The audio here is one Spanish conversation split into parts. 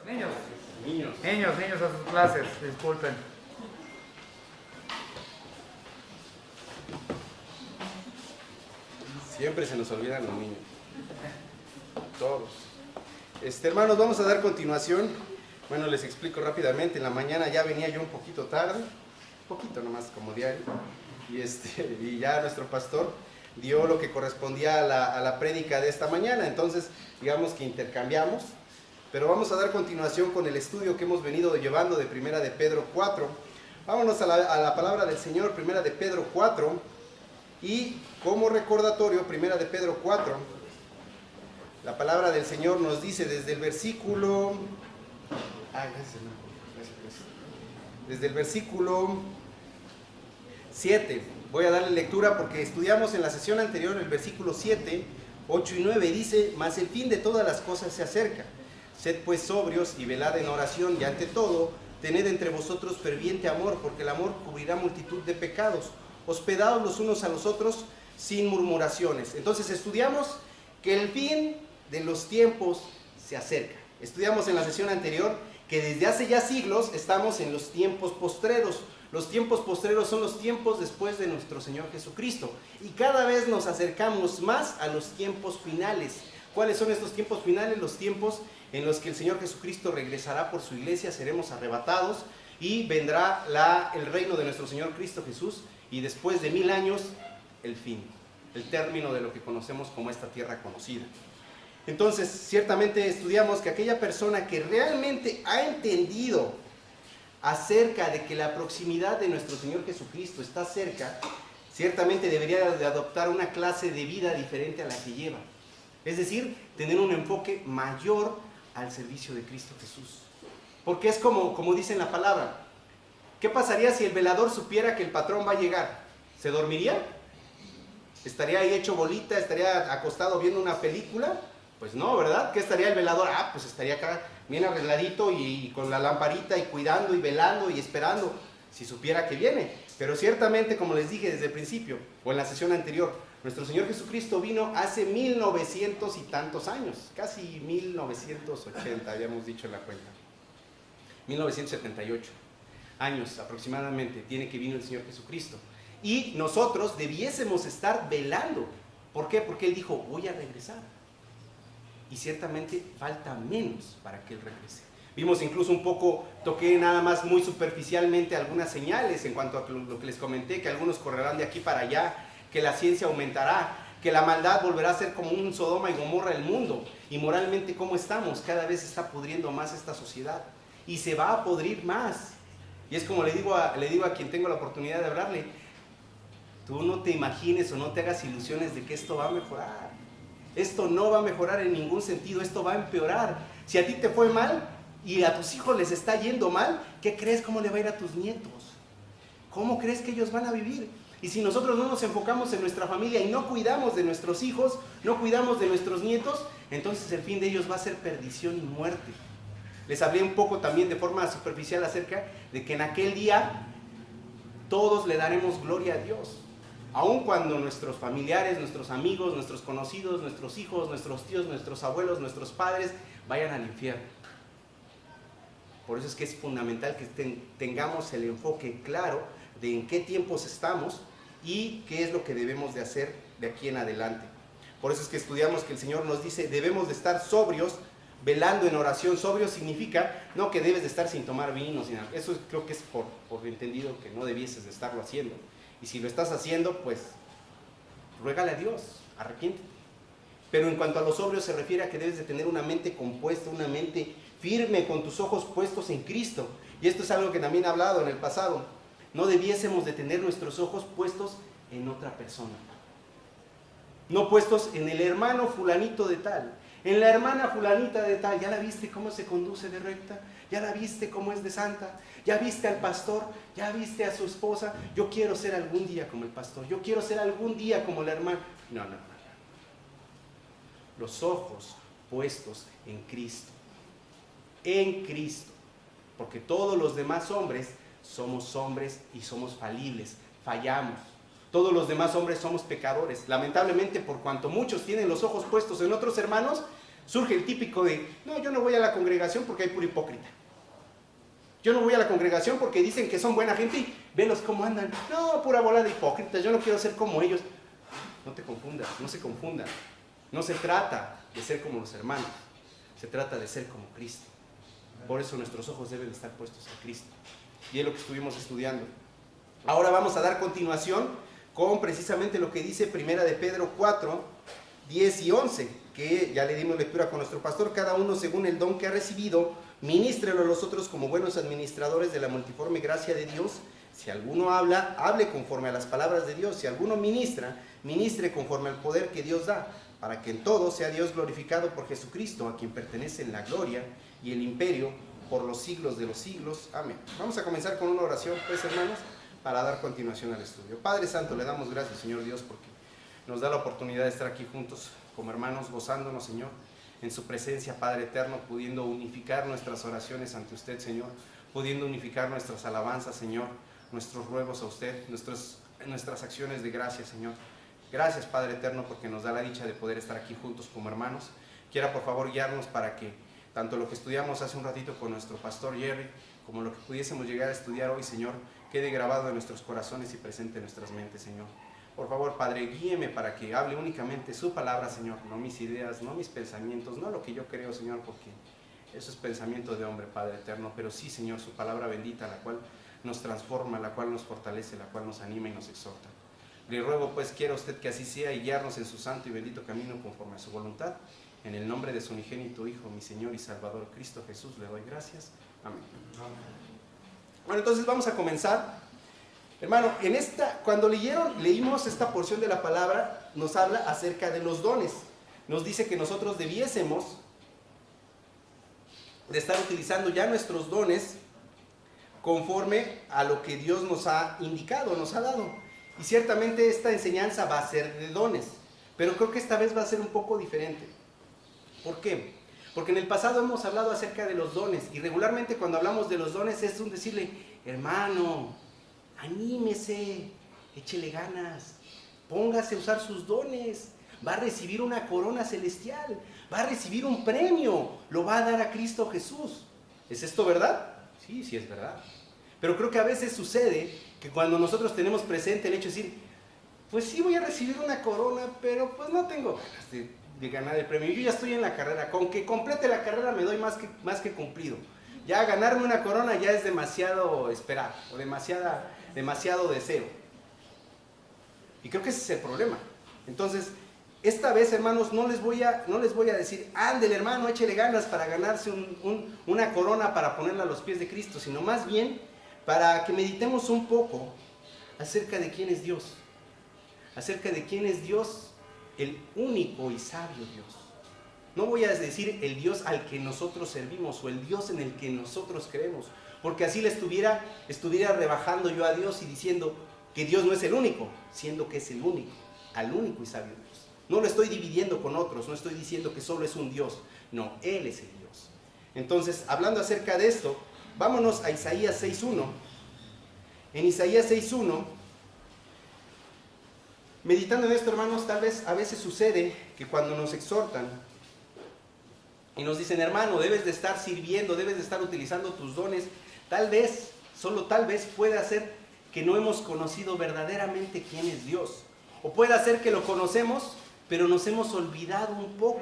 Niños. Niños. Niños a sus clases, disculpen. Siempre se nos olvidan los niños. Todos. Hermanos, vamos a dar continuación. Bueno, les explico rápidamente. En la mañana ya venía yo un poquito tarde, poquito nomás como diario, y ya nuestro pastor dio lo que correspondía a la prédica de esta mañana. Entonces, digamos que intercambiamos, pero vamos a dar continuación con el estudio que hemos venido llevando de Primera de Pedro 4. Vámonos a la palabra del Señor, Primera de Pedro 4, y como recordatorio, Primera de Pedro 4, la palabra del Señor nos dice desde el versículo... Desde el versículo 7, voy a darle lectura porque estudiamos en la sesión anterior el versículo 7, 8 y 9, dice: mas el fin de todas las cosas se acerca, sed pues sobrios y velad en oración, y ante todo, tened entre vosotros ferviente amor, porque el amor cubrirá multitud de pecados, hospedaos los unos a los otros sin murmuraciones. Entonces estudiamos que el fin de los tiempos se acerca. Estudiamos en la sesión anterior que desde hace ya siglos estamos en los tiempos postreros. Los tiempos postreros son los tiempos después de nuestro Señor Jesucristo. Y cada vez nos acercamos más a los tiempos finales. ¿Cuáles son estos tiempos finales? Los tiempos en los que el Señor Jesucristo regresará por su iglesia, seremos arrebatados y vendrá el reino de nuestro Señor Cristo Jesús. Y después de 1000 años, el fin, el término de lo que conocemos como esta tierra conocida. Entonces, ciertamente estudiamos que aquella persona que realmente ha entendido acerca de que la proximidad de nuestro Señor Jesucristo está cerca, ciertamente debería de adoptar una clase de vida diferente a la que lleva. Es decir, tener un enfoque mayor al servicio de Cristo Jesús. Porque es como dice en la palabra, ¿qué pasaría si el velador supiera que el patrón va a llegar? ¿Se dormiría? ¿Estaría ahí hecho bolita? ¿Estaría acostado viendo una película? Pues no, ¿verdad? ¿Qué estaría el velador? Pues estaría acá bien arregladito y con la lamparita y cuidando y velando y esperando, si supiera que viene. Pero ciertamente, como les dije desde el principio, o en la sesión anterior, nuestro Señor Jesucristo vino hace 1900 y tantos años, casi 1980, habíamos dicho en la cuenta. 1978 años aproximadamente tiene que vino el Señor Jesucristo. Y nosotros debiésemos estar velando. ¿Por qué? Porque Él dijo, voy a regresar. Y ciertamente falta menos para que Él regrese. Vimos incluso un poco, toqué nada más muy superficialmente algunas señales en cuanto a lo que les comenté, que algunos correrán de aquí para allá, que la ciencia aumentará, que la maldad volverá a ser como un Sodoma y Gomorra el mundo. Y moralmente, ¿cómo estamos? Cada vez se está pudriendo más esta sociedad. Y se va a pudrir más. Y es como le digo a quien tengo la oportunidad de hablarle, tú no te imagines o no te hagas ilusiones de que esto va a mejorar. Esto no va a mejorar en ningún sentido, esto va a empeorar. Si a ti te fue mal y a tus hijos les está yendo mal, ¿qué crees cómo le va a ir a tus nietos? ¿Cómo crees que ellos van a vivir? Y si nosotros no nos enfocamos en nuestra familia y no cuidamos de nuestros hijos, no cuidamos de nuestros nietos, entonces el fin de ellos va a ser perdición y muerte. Les hablé un poco también de forma superficial acerca de que en aquel día todos le daremos gloria a Dios. Aun cuando nuestros familiares, nuestros amigos, nuestros conocidos, nuestros hijos, nuestros tíos, nuestros abuelos, nuestros padres vayan al infierno. Por eso es que es fundamental que tengamos el enfoque claro de en qué tiempos estamos y qué es lo que debemos de hacer de aquí en adelante. Por eso es que estudiamos que el Señor nos dice, debemos de estar sobrios, velando en oración. Sobrio significa no que debes de estar sin tomar vino, sino, eso creo que es por entendido que no debieses de estarlo haciendo. Y si lo estás haciendo, pues, ruégale a Dios, arrepiéntete. Pero en cuanto a lo sobrio se refiere a que debes de tener una mente compuesta, una mente firme, con tus ojos puestos en Cristo. Y esto es algo que también he hablado en el pasado. No debiésemos de tener nuestros ojos puestos en otra persona. No puestos en el hermano fulanito de tal, en la hermana fulanita de tal. ¿Ya la viste cómo se conduce de recta? ¿Ya la viste cómo es de santa? ¿Ya viste al pastor? ¿Ya viste a su esposa? Yo quiero ser algún día como el pastor. Yo quiero ser algún día como la hermana. No. Los ojos puestos en Cristo. En Cristo. Porque todos los demás hombres somos hombres y somos falibles. Fallamos. Todos los demás hombres somos pecadores. Lamentablemente, por cuanto muchos tienen los ojos puestos en otros hermanos, Surge el típico de, no, yo no voy a la congregación porque hay puro hipócrita. Yo no voy a la congregación porque dicen que son buena gente y velos cómo andan. No, pura bola de hipócritas, yo no quiero ser como ellos. No te confundas, no se confundan. No se trata de ser como los hermanos, se trata de ser como Cristo. Por eso nuestros ojos deben estar puestos en Cristo. Y es lo que estuvimos estudiando. Ahora vamos a dar continuación con precisamente lo que dice Primera de Pedro 4, 10 y 11, que ya le dimos lectura con nuestro pastor. Cada uno según el don que ha recibido, ministrelo a los otros como buenos administradores de la multiforme gracia de Dios. Si alguno habla, hable conforme a las palabras de Dios. Si alguno ministra, ministre conforme al poder que Dios da, para que en todo sea Dios glorificado por Jesucristo, a quien pertenecen la gloria y el imperio por los siglos de los siglos. Amén. Vamos a comenzar con una oración, pues, hermanos, para dar continuación al estudio. Padre Santo, le damos gracias, Señor Dios, porque nos da la oportunidad de estar aquí juntos como hermanos, gozándonos, Señor, en su presencia, Padre eterno, pudiendo unificar nuestras oraciones ante usted, Señor, pudiendo unificar nuestras alabanzas, Señor, nuestros ruegos a usted, nuestras acciones de gracia, Señor. Gracias, Padre eterno, porque nos da la dicha de poder estar aquí juntos como hermanos. Quiera, por favor, guiarnos para que tanto lo que estudiamos hace un ratito con nuestro pastor Jerry, como lo que pudiésemos llegar a estudiar hoy, Señor, quede grabado en nuestros corazones y presente en nuestras mentes, Señor. Por favor, Padre, guíeme para que hable únicamente su palabra, Señor, no mis ideas, no mis pensamientos, no lo que yo creo, Señor, porque eso es pensamiento de hombre, Padre eterno, pero sí, Señor, su palabra bendita, la cual nos transforma, la cual nos fortalece, la cual nos anima y nos exhorta. Le ruego, pues, quiera usted que así sea y guiarnos en su santo y bendito camino conforme a su voluntad. En el nombre de su unigénito Hijo, mi Señor y Salvador, Cristo Jesús, le doy gracias. Amén. Bueno, entonces vamos a comenzar. Hermano, cuando leímos esta porción de la palabra, nos habla acerca de los dones. Nos dice que nosotros debiésemos de estar utilizando ya nuestros dones conforme a lo que Dios nos ha indicado, nos ha dado. Y ciertamente esta enseñanza va a ser de dones, pero creo que esta vez va a ser un poco diferente. ¿Por qué? Porque en el pasado hemos hablado acerca de los dones, y regularmente cuando hablamos de los dones es un decirle, hermano, anímese, échele ganas, póngase a usar sus dones, va a recibir una corona celestial, va a recibir un premio, lo va a dar a Cristo Jesús. ¿Es esto verdad? Sí, sí es verdad. Pero creo que a veces sucede que cuando nosotros tenemos presente el hecho de decir, pues sí voy a recibir una corona, pero pues no tengo ganas de ganar el premio. Yo ya estoy en la carrera, con que complete la carrera me doy más que cumplido. Ya ganarme una corona ya es demasiado esperar, o demasiado deseo. Y creo que ese es el problema. Entonces, esta vez, hermanos, no les voy a decir, ándele, hermano, échele ganas para ganarse una corona para ponerla a los pies de Cristo, sino más bien para que meditemos un poco acerca de quién es Dios. Acerca de quién es Dios, el único y sabio Dios. No voy a decir el Dios al que nosotros servimos o el Dios en el que nosotros creemos, porque así le estuviera rebajando yo a Dios y diciendo que Dios no es el único, siendo que es el único, al único y sabio Dios. No lo estoy dividiendo con otros, no estoy diciendo que solo es un Dios, no, Él es el Dios. Entonces, hablando acerca de esto, vámonos a Isaías 6.1. En Isaías 6.1, meditando en esto, hermanos, tal vez a veces sucede que cuando nos exhortan y nos dicen, hermano, debes de estar sirviendo, debes de estar utilizando tus dones, tal vez, solo tal vez puede ser que no hemos conocido verdaderamente quién es Dios. O puede ser que lo conocemos, pero nos hemos olvidado un poco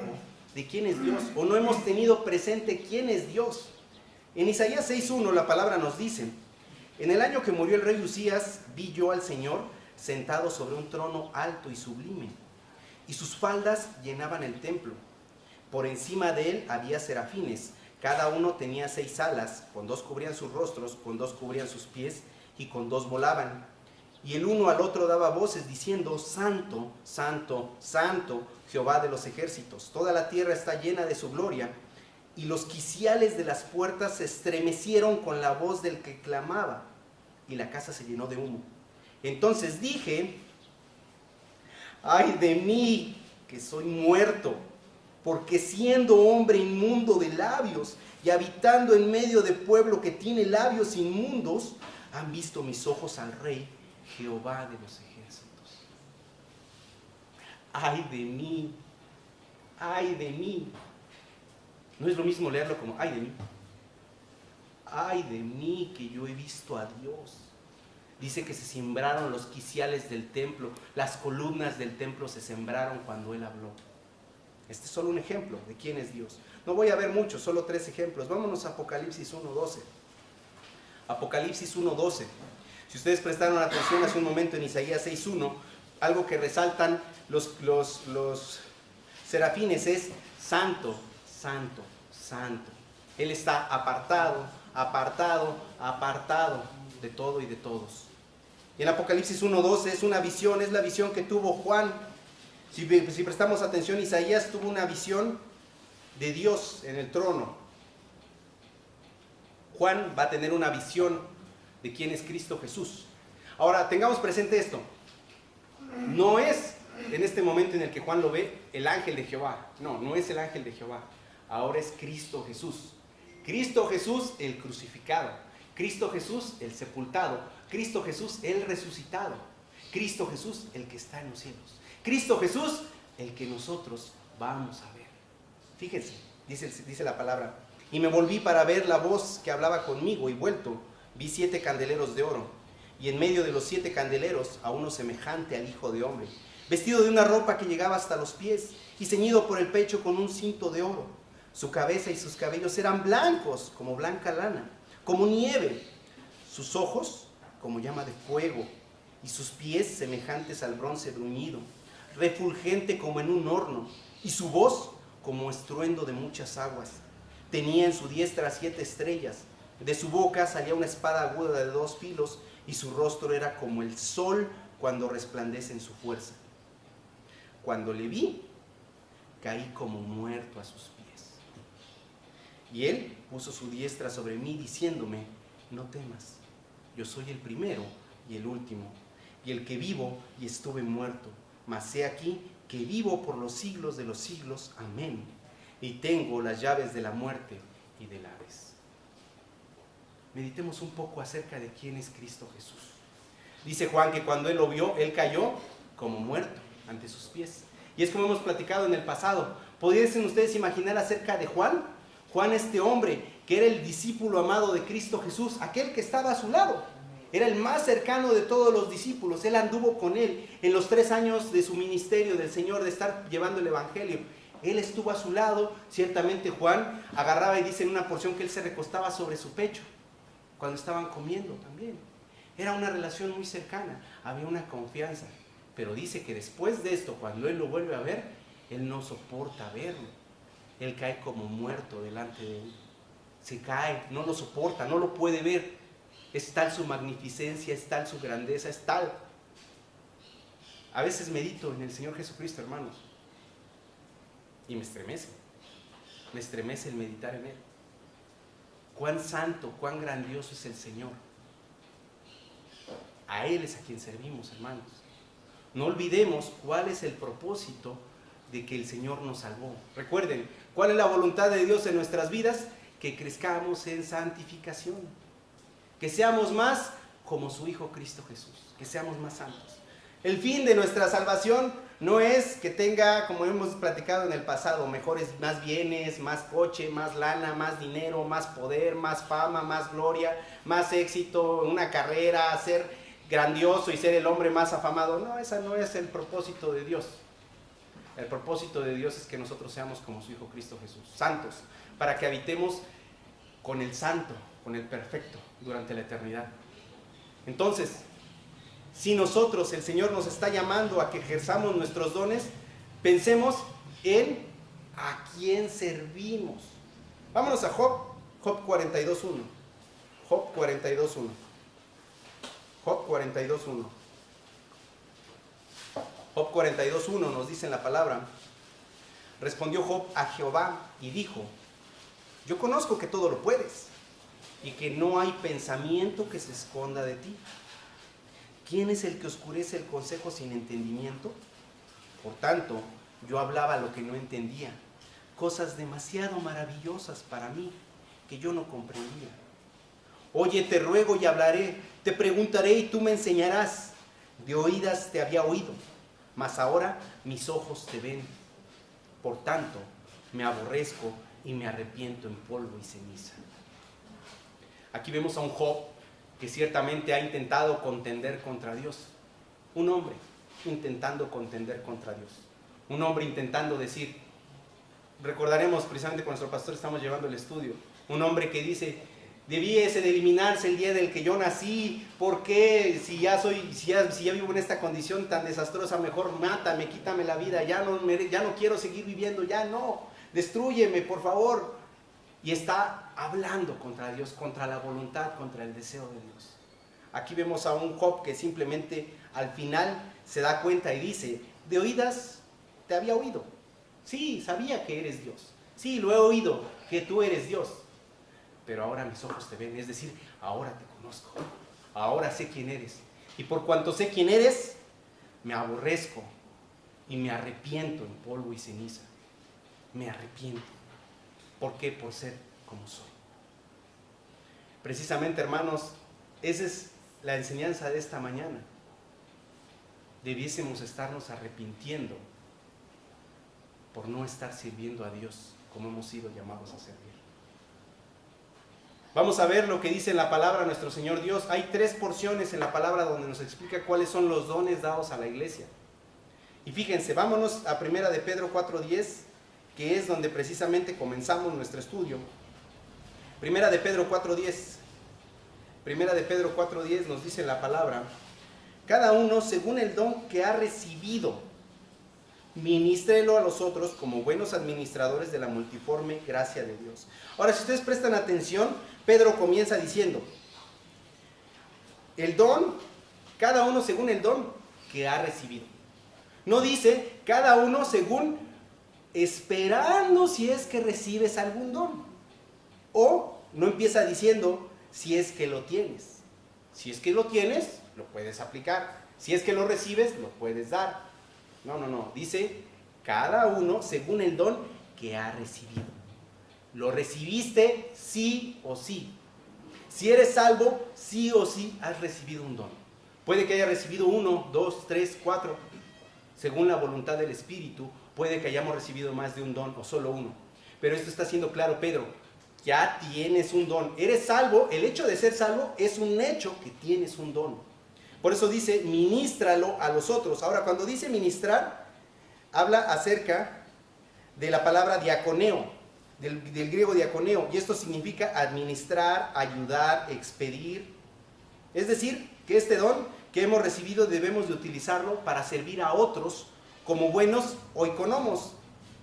de quién es Dios, o no hemos tenido presente quién es Dios. En Isaías 6.1 la palabra nos dice, en el año que murió el rey Usías, vi yo al Señor sentado sobre un trono alto y sublime, y sus faldas llenaban el templo. Por encima de él había serafines, cada uno tenía 6 alas, con 2 cubrían sus rostros, con 2 cubrían sus pies, y con 2 volaban. Y el uno al otro daba voces diciendo, Santo, Santo, Santo, Jehová de los ejércitos, toda la tierra está llena de su gloria. Y los quiciales de las puertas se estremecieron con la voz del que clamaba, y la casa se llenó de humo. Entonces dije, ay de mí, que soy muerto, porque siendo hombre inmundo de labios y habitando en medio de pueblo que tiene labios inmundos, han visto mis ojos al Rey, Jehová de los ejércitos. Ay de mí, ay de mí. No es lo mismo leerlo como, ay de mí que yo he visto a Dios. Dice que se sembraron los quiciales del templo, las columnas del templo se sembraron cuando Él habló. Este es solo un ejemplo de quién es Dios. No voy a ver muchos, solo 3 ejemplos. Vámonos a Apocalipsis 1:12. Apocalipsis 1:12. Si ustedes prestaron atención hace un momento en Isaías 6:1, algo que resaltan los serafines es santo, santo, santo. Él está apartado, apartado, apartado de todo y de todos. Y en Apocalipsis 1:12 es una visión, es la visión que tuvo Juan. Si prestamos atención, Isaías tuvo una visión de Dios en el trono. Juan va a tener una visión de quién es Cristo Jesús. Ahora, tengamos presente esto. No es en este momento en el que Juan lo ve el ángel de Jehová. No, no es el ángel de Jehová. Ahora es Cristo Jesús. Cristo Jesús el crucificado. Cristo Jesús el sepultado. Cristo Jesús el resucitado. Cristo Jesús el que está en los cielos. Cristo Jesús el que nosotros vamos a ver. Fíjense, dice la palabra. Y me volví para ver la voz que hablaba conmigo, y vuelto, vi 7 candeleros de oro, y en medio de los 7 candeleros a uno semejante al Hijo de Hombre, vestido de una ropa que llegaba hasta los pies, y ceñido por el pecho con un cinto de oro. Su cabeza y sus cabellos eran blancos, como blanca lana, como nieve. Sus ojos, como llama de fuego, y sus pies semejantes al bronce bruñido, refulgente como en un horno, y su voz como estruendo de muchas aguas. Tenía en su diestra 7 estrellas, de su boca salía una espada aguda de 2 filos, y su rostro era como el sol cuando resplandece en su fuerza. Cuando le vi, caí como muerto a sus pies. Y él puso su diestra sobre mí, diciéndome, no temas, yo soy el primero y el último, y el que vivo y estuve muerto, mas he aquí que vivo por los siglos de los siglos. Amén. Y tengo las llaves de la muerte y del Hades. Meditemos un poco acerca de quién es Cristo Jesús. Dice Juan que cuando él lo vio, él cayó como muerto ante sus pies. Y es como hemos platicado en el pasado. ¿Podrían ustedes imaginar acerca de Juan? Juan, este hombre que era el discípulo amado de Cristo Jesús, aquel que estaba a su lado. Era el más cercano de todos los discípulos. Él anduvo con él en los 3 años de su ministerio del Señor, de estar llevando el Evangelio. Él estuvo a su lado. Ciertamente Juan agarraba, y dice en una porción que él se recostaba sobre su pecho cuando estaban comiendo también. Era una relación muy cercana, había una confianza. Pero dice que después de esto, cuando él lo vuelve a ver, él no soporta verlo. Él cae como muerto delante de él. Se cae, no lo soporta, no lo puede ver. Es tal su magnificencia, es tal su grandeza, es tal. A veces medito en el Señor Jesucristo, hermanos, y me estremece el meditar en Él. Cuán santo, cuán grandioso es el Señor. A Él es a quien servimos, hermanos. No olvidemos cuál es el propósito de que el Señor nos salvó. Recuerden, ¿cuál es la voluntad de Dios en nuestras vidas? Que crezcamos en santificación. Que seamos más como su Hijo Cristo Jesús. Que seamos más santos. El fin de nuestra salvación no es que tenga, como hemos platicado en el pasado, más bienes, más coche, más lana, más dinero, más poder, más fama, más gloria, más éxito, una carrera, ser grandioso y ser el hombre más afamado. No, ese no es el propósito de Dios. El propósito de Dios es que nosotros seamos como su Hijo Cristo Jesús, santos, para que habitemos con el santo, con el perfecto, durante la eternidad. Entonces, si nosotros, el Señor nos está llamando a que ejerzamos nuestros dones, pensemos en a quién servimos. Vámonos a Job 42.1. Job 42.1. Job 42.1. Job 42.1 nos dice en la palabra: respondió Job a Jehová y dijo, yo conozco que todo lo puedes y que no hay pensamiento que se esconda de ti. ¿Quién es el que oscurece el consejo sin entendimiento? Por tanto, yo hablaba lo que no entendía, cosas demasiado maravillosas para mí que yo no comprendía. Oye, te ruego y hablaré, te preguntaré y tú me enseñarás. De oídas te había oído, mas ahora mis ojos te ven. Por tanto, me aborrezco y me arrepiento en polvo y ceniza. Aquí vemos a un Job que ciertamente ha intentado contender contra Dios. Un hombre intentando contender contra Dios. Un hombre intentando decir, recordaremos precisamente con nuestro pastor estamos llevando el estudio, un hombre que dice, debiese de eliminarse el día del que yo nací, ¿por qué? Si ya vivo en esta condición tan desastrosa, mejor mátame, quítame la vida, ya no quiero seguir viviendo, ya no, destrúyeme, por favor. Y está hablando contra Dios, contra la voluntad, contra el deseo de Dios. Aquí vemos a un Job que simplemente al final se da cuenta y dice, de oídas te había oído. Sí, sabía que eres Dios. Sí, lo he oído, que tú eres Dios. Pero ahora mis ojos te ven, es decir, ahora te conozco. Ahora sé quién eres. Y por cuanto sé quién eres, me aborrezco y me arrepiento en polvo y ceniza. Me arrepiento. ¿Por qué? Por ser como soy. Precisamente, hermanos, esa es la enseñanza de esta mañana. Debiésemos estarnos arrepintiendo por no estar sirviendo a Dios como hemos sido llamados a servir. Vamos a ver lo que dice en la palabra nuestro Señor Dios. Hay 3 porciones en la palabra donde nos explica cuáles son los dones dados a la iglesia. Y fíjense, vámonos a 1 de Pedro 4:10, que es donde precisamente comenzamos nuestro estudio. 1 de Pedro 4:10. 1 de Pedro 4:10 nos dice la palabra, cada uno según el don que ha recibido, ministrelo a los otros como buenos administradores de la multiforme gracia de Dios. Ahora, si ustedes prestan atención, Pedro comienza diciendo, el don, cada uno según el don que ha recibido. No dice, cada uno según esperando si es que recibes algún don. O no empieza diciendo, si es que lo tienes. Si es que lo tienes, lo puedes aplicar. Si es que lo recibes, lo puedes dar. No. Dice, cada uno según el don que ha recibido. Lo recibiste sí o sí. Si eres salvo, sí o sí has recibido un don. Puede que haya recibido 1, 2, 3, 4. Según la voluntad del Espíritu, puede que hayamos recibido más de un don o solo uno. Pero esto está siendo claro, Pedro. Ya tienes un don. Eres salvo. El hecho de ser salvo es un hecho que tienes un don. Por eso dice, ministralo a los otros. Ahora, cuando dice ministrar, habla acerca de la palabra diaconeo, del griego diaconeo. Y esto significa administrar, ayudar, expedir. Es decir, que este don que hemos recibido debemos de utilizarlo para servir a otros como buenos oikonomos,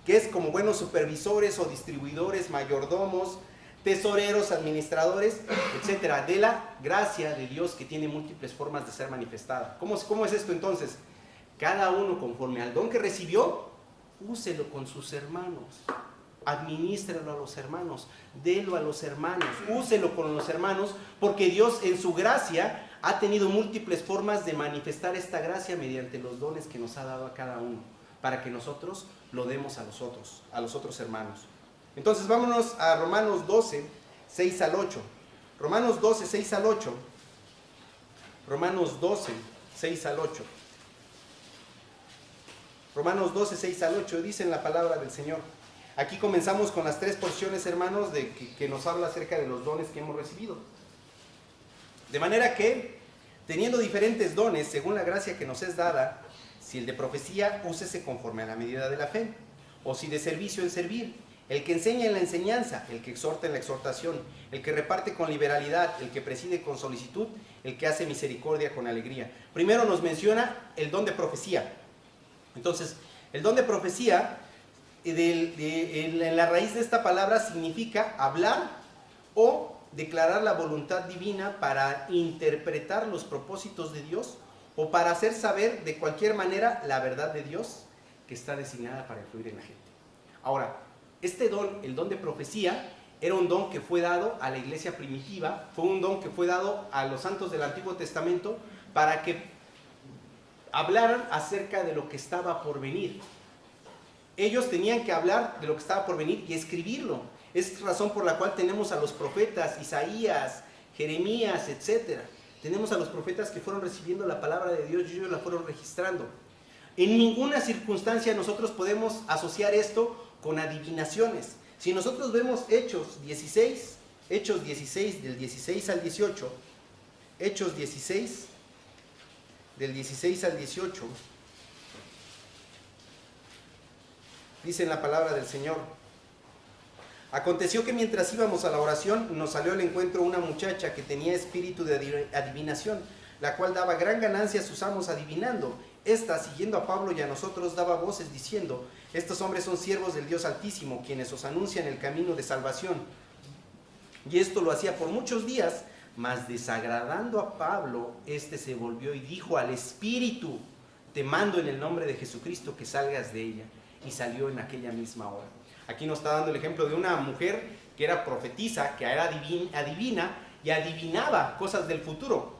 que es como buenos supervisores o distribuidores, mayordomos, tesoreros, administradores, etcétera, de la gracia de Dios que tiene múltiples formas de ser manifestada. ¿Cómo es esto entonces? Cada uno conforme al don que recibió, úselo con sus hermanos, administrelo a los hermanos, délo a los hermanos, úselo con los hermanos, porque Dios en su gracia ha tenido múltiples formas de manifestar esta gracia mediante los dones que nos ha dado a cada uno, para que nosotros lo demos a los otros hermanos. Entonces vámonos a Romanos 12, 6 al 8. Romanos 12, 6 al 8. Romanos 12, 6 al 8. Romanos 12, 6 al 8 dice en la palabra del Señor. Aquí comenzamos con las 3 porciones, hermanos, que nos habla acerca de los dones que hemos recibido. De manera que, teniendo diferentes dones, según la gracia que nos es dada, si el de profecía, úsese conforme a la medida de la fe, o si de servicio en servir, el que enseña en la enseñanza, el que exhorta en la exhortación, el que reparte con liberalidad, el que preside con solicitud, el que hace misericordia con alegría. Primero nos menciona el don de profecía. Entonces, el don de profecía, en la raíz de esta palabra significa hablar o declarar la voluntad divina para interpretar los propósitos de Dios o para hacer saber de cualquier manera la verdad de Dios que está designada para influir en la gente. Ahora, este don, el don de profecía, era un don que fue dado a la iglesia primitiva, fue un don que fue dado a los santos del Antiguo Testamento para que hablaran acerca de lo que estaba por venir. Ellos tenían que hablar de lo que estaba por venir y escribirlo. Es razón por la cual tenemos a los profetas Isaías, Jeremías, etc. Tenemos a los profetas que fueron recibiendo la palabra de Dios y ellos la fueron registrando. En ninguna circunstancia nosotros podemos asociar esto con adivinaciones. Si nosotros vemos Hechos 16 del 16 al 18, Hechos 16, del 16 al 18, dice en la palabra del Señor: aconteció que mientras íbamos a la oración, nos salió al encuentro una muchacha que tenía espíritu de adivinación, la cual daba gran ganancia a sus amos adivinando. Esta, siguiendo a Pablo y a nosotros, daba voces diciendo: estos hombres son siervos del Dios Altísimo, quienes os anuncian el camino de salvación. Y esto lo hacía por muchos días, mas desagradando a Pablo, este se volvió y dijo al espíritu: te mando en el nombre de Jesucristo que salgas de ella. Y salió en aquella misma hora. Aquí nos está dando el ejemplo de una mujer que era profetisa, que era adivina y adivinaba cosas del futuro,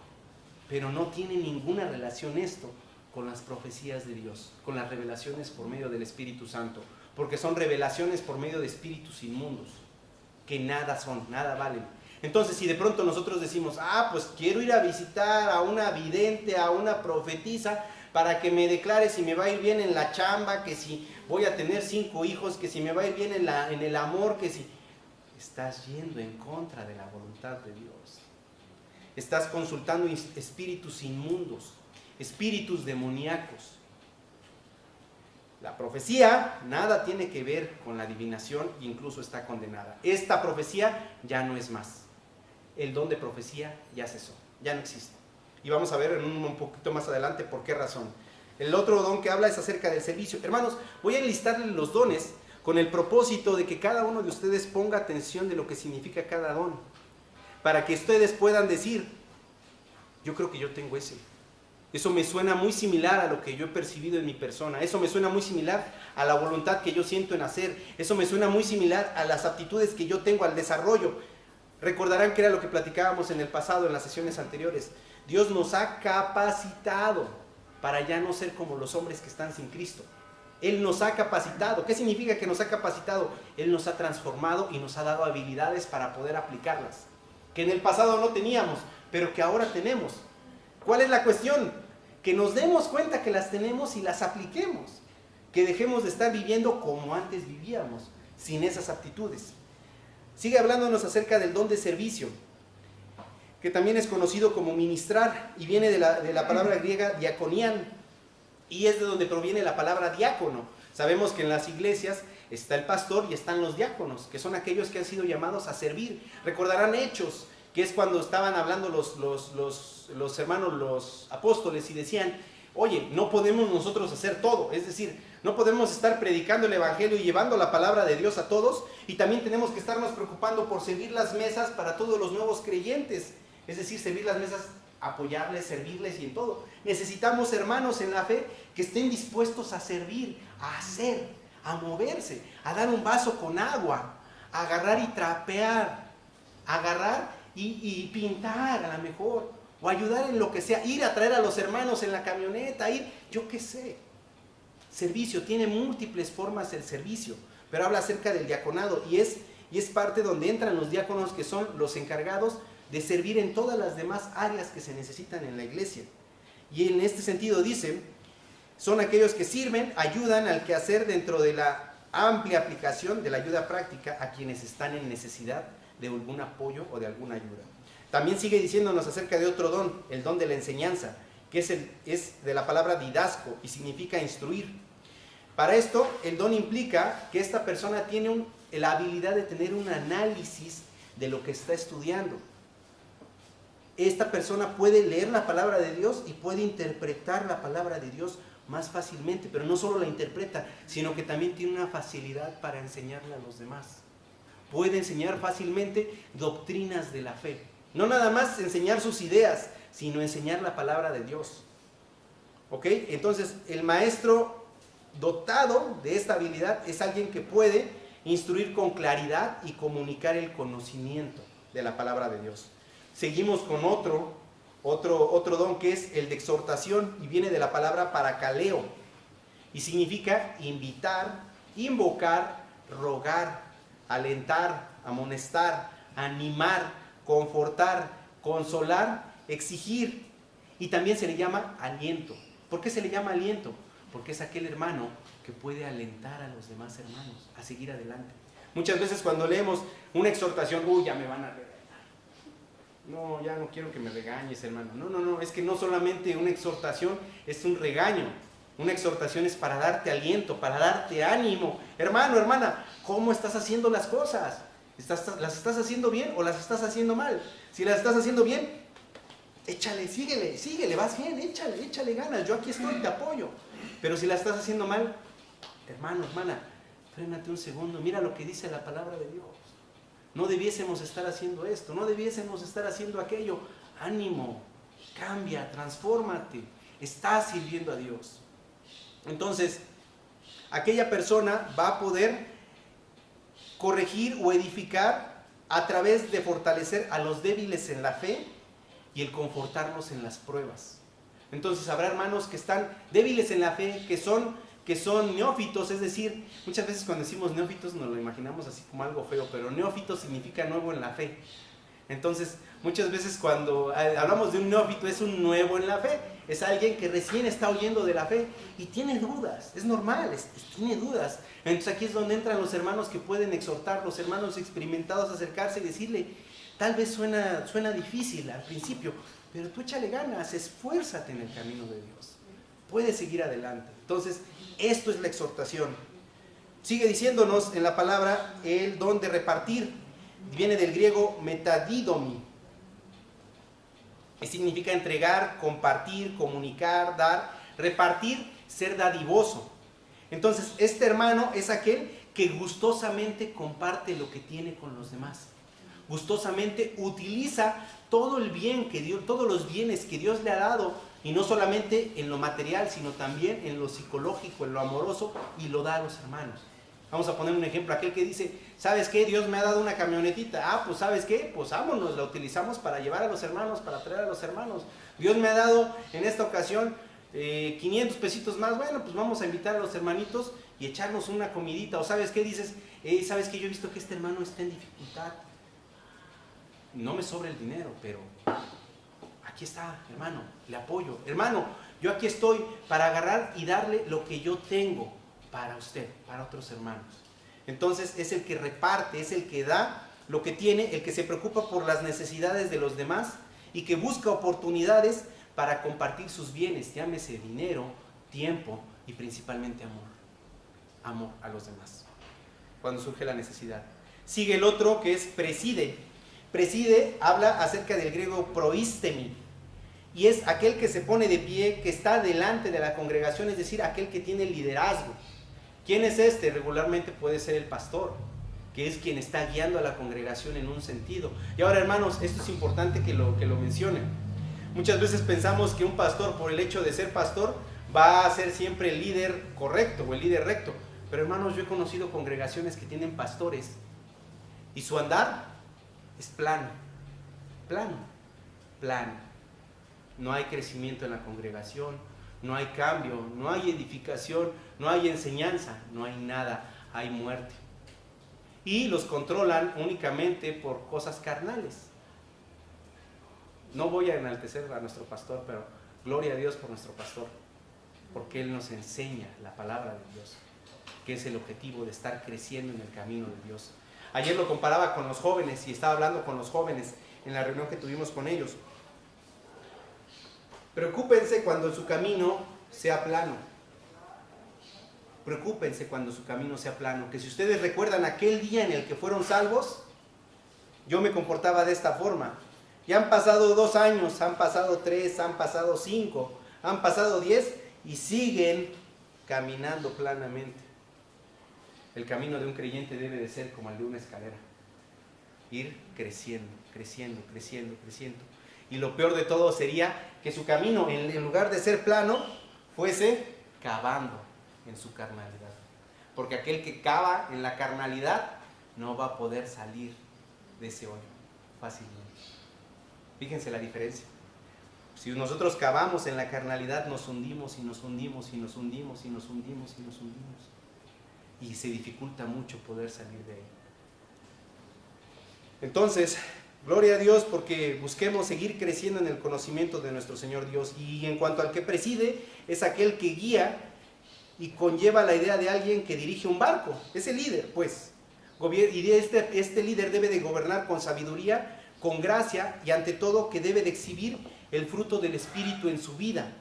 pero no tiene ninguna relación esto con las profecías de Dios, con las revelaciones por medio del Espíritu Santo, porque son revelaciones por medio de espíritus inmundos, que nada son, nada valen. Entonces, si de pronto nosotros decimos: pues quiero ir a visitar a una vidente, a una profetisa, para que me declare si me va a ir bien en la chamba, que si voy a tener 5 hijos, que si me va a ir bien en el amor, que si... Estás yendo en contra de la voluntad de Dios. Estás consultando espíritus inmundos, espíritus demoníacos. La profecía nada tiene que ver con la adivinación, incluso está condenada. Esta profecía ya no es más. El don de profecía ya cesó, ya no existe. Y vamos a ver en un poquito más adelante por qué razón. El otro don que habla es acerca del servicio. Hermanos, voy a enlistarles los dones con el propósito de que cada uno de ustedes ponga atención de lo que significa cada don, para que ustedes puedan decir: yo creo que yo tengo ese. Eso me suena muy similar a lo que yo he percibido en mi persona. Eso me suena muy similar a la voluntad que yo siento en hacer. Eso me suena muy similar a las aptitudes que yo tengo, al desarrollo. Recordarán que era lo que platicábamos en el pasado, en las sesiones anteriores. Dios nos ha capacitado para ya no ser como los hombres que están sin Cristo. Él nos ha capacitado. ¿Qué significa que nos ha capacitado? Él nos ha transformado y nos ha dado habilidades para poder aplicarlas, que en el pasado no teníamos, pero que ahora tenemos. ¿Cuál es la cuestión? Que nos demos cuenta que las tenemos y las apliquemos. Que dejemos de estar viviendo como antes vivíamos, sin esas aptitudes. Sigue hablándonos acerca del don de servicio, que también es conocido como ministrar, y viene de la palabra griega diakonian, y es de donde proviene la palabra diácono. Sabemos que en las iglesias está el pastor y están los diáconos, que son aquellos que han sido llamados a servir. Recordarán Hechos, que es cuando estaban hablando los hermanos, los apóstoles, y decían: oye, no podemos nosotros hacer todo, es decir, no podemos estar predicando el evangelio y llevando la palabra de Dios a todos, y también tenemos que estarnos preocupando por servir las mesas para todos los nuevos creyentes. Es decir, servir las mesas, apoyarles, servirles y en todo. Necesitamos hermanos en la fe que estén dispuestos a servir, a hacer, a moverse, a dar un vaso con agua, a agarrar y trapear, a agarrar y pintar a lo mejor, o ayudar en lo que sea, ir a traer a los hermanos en la camioneta, ir, yo qué sé. Servicio, tiene múltiples formas el servicio, pero habla acerca del diaconado, y es parte donde entran los diáconos, que son los encargados de servir en todas las demás áreas que se necesitan en la iglesia. Y en este sentido dice, son aquellos que sirven, ayudan al quehacer dentro de la amplia aplicación de la ayuda práctica a quienes están en necesidad de algún apoyo o de alguna ayuda. También sigue diciéndonos acerca de otro don, el don de la enseñanza, que es de la palabra didasco y significa instruir. Para esto, el don implica que esta persona tiene la habilidad de tener un análisis de lo que está estudiando. Esta persona puede leer la palabra de Dios y puede interpretar la palabra de Dios más fácilmente, pero no solo la interpreta, sino que también tiene una facilidad para enseñarle a los demás. Puede enseñar fácilmente doctrinas de la fe. No nada más enseñar sus ideas, sino enseñar la palabra de Dios. ¿Ok? Entonces, el maestro dotado de esta habilidad es alguien que puede instruir con claridad y comunicar el conocimiento de la palabra de Dios. Seguimos con otro don, que es el de exhortación, y viene de la palabra paracaleo, y significa invitar, invocar, rogar, alentar, amonestar, animar, confortar, consolar, exigir, y también se le llama aliento. ¿Por qué se le llama aliento? Porque es aquel hermano que puede alentar a los demás hermanos a seguir adelante. Muchas veces cuando leemos una exhortación, uy, ya me van a regañar. No, ya no quiero que me regañes, hermano. No, es que no solamente una exhortación es un regaño. Una exhortación es para darte aliento, para darte ánimo. Hermano, hermana, ¿cómo estás haciendo las cosas? ¿Las estás haciendo bien o las estás haciendo mal? Si las estás haciendo bien, échale, síguele, vas bien, échale ganas, yo aquí estoy, te apoyo. Pero si las estás haciendo mal, hermano, hermana, frénate un segundo, mira lo que dice la palabra de Dios. No debiésemos estar haciendo esto, no debiésemos estar haciendo aquello. Ánimo, cambia, transfórmate, estás sirviendo a Dios. Entonces, aquella persona va a poder corregir o edificar a través de fortalecer a los débiles en la fe y el confortarlos en las pruebas. Entonces habrá hermanos que están débiles en la fe, que son neófitos, es decir, muchas veces cuando decimos neófitos nos lo imaginamos así como algo feo, pero neófito significa nuevo en la fe. Entonces, muchas veces cuando hablamos de un neófito es un nuevo en la fe, es alguien que recién está oyendo de la fe y tiene dudas, es normal, tiene dudas. Entonces aquí es donde entran los hermanos que pueden exhortar, los hermanos experimentados, acercarse y decirle, tal vez suena difícil al principio, pero tú échale ganas, esfuérzate en el camino de Dios, puedes seguir adelante. Entonces, esto es la exhortación. Sigue diciéndonos en la palabra el don de repartir, viene del griego metadidomi, que significa entregar, compartir, comunicar, dar, repartir, ser dadivoso. Entonces, este hermano es aquel que gustosamente comparte lo que tiene con los demás. Gustosamente utiliza todo el bien que Dios, todos los bienes que Dios le ha dado, y no solamente en lo material, sino también en lo psicológico, en lo amoroso, y lo da a los hermanos. Vamos a poner un ejemplo, aquel que dice, ¿sabes qué? Dios me ha dado una camionetita. Pues ¿sabes qué? Pues vámonos, la utilizamos para llevar a los hermanos, para traer a los hermanos. Dios me ha dado en esta ocasión 500 pesitos más. Bueno, pues vamos a invitar a los hermanitos y echarnos una comidita. O ¿sabes qué? Dices, ¿sabes qué? Yo he visto que este hermano está en dificultad. No me sobra el dinero, pero aquí está, hermano, le apoyo. Hermano, yo aquí estoy para agarrar y darle lo que yo tengo para usted, para otros hermanos. Entonces es el que reparte, es el que da lo que tiene, el que se preocupa por las necesidades de los demás y que busca oportunidades para compartir sus bienes, llámese dinero, tiempo y principalmente amor. Amor a los demás, cuando surge la necesidad. Sigue el otro que es preside. Preside habla acerca del griego proistemi, y es aquel que se pone de pie, que está delante de la congregación, es decir, aquel que tiene liderazgo. ¿Quién es este? Regularmente puede ser el pastor, que es quien está guiando a la congregación en un sentido. Y ahora, hermanos, esto es importante que lo mencionen. Muchas veces pensamos que un pastor, por el hecho de ser pastor, va a ser siempre el líder correcto o el líder recto. Pero hermanos, yo he conocido congregaciones que tienen pastores y su andar es plano. No hay crecimiento en la congregación, no hay cambio, no hay edificación, no hay enseñanza, no hay nada, hay muerte. Y los controlan únicamente por cosas carnales. No voy a enaltecer a nuestro pastor, pero gloria a Dios por nuestro pastor, porque Él nos enseña la palabra de Dios, que es el objetivo de estar creciendo en el camino de Dios. Ayer lo comparaba con los jóvenes y estaba hablando con los jóvenes en la reunión que tuvimos con ellos. Preocúpense cuando su camino sea plano. Preocúpense cuando su camino sea plano. Que si ustedes recuerdan aquel día en el que fueron salvos, yo me comportaba de esta forma. Ya han pasado 2 años, han pasado 3, han pasado 5, han pasado 10 y siguen caminando planamente. El camino de un creyente debe de ser como el de una escalera. Ir creciendo. Y lo peor de todo sería que su camino, en lugar de ser plano, fuese cavando en su carnalidad. Porque aquel que cava en la carnalidad no va a poder salir de ese hoyo fácilmente. Fíjense la diferencia. Si nosotros cavamos en la carnalidad, nos hundimos y nos hundimos y nos hundimos y nos hundimos y nos hundimos. Y se dificulta mucho poder salir de ahí. Entonces, gloria a Dios porque busquemos seguir creciendo en el conocimiento de nuestro Señor Dios. Y en cuanto al que preside, es aquel que guía y conlleva la idea de alguien que dirige un barco. Es el líder, pues. Y este líder debe de gobernar con sabiduría, con gracia y ante todo que debe de exhibir el fruto del Espíritu en su vida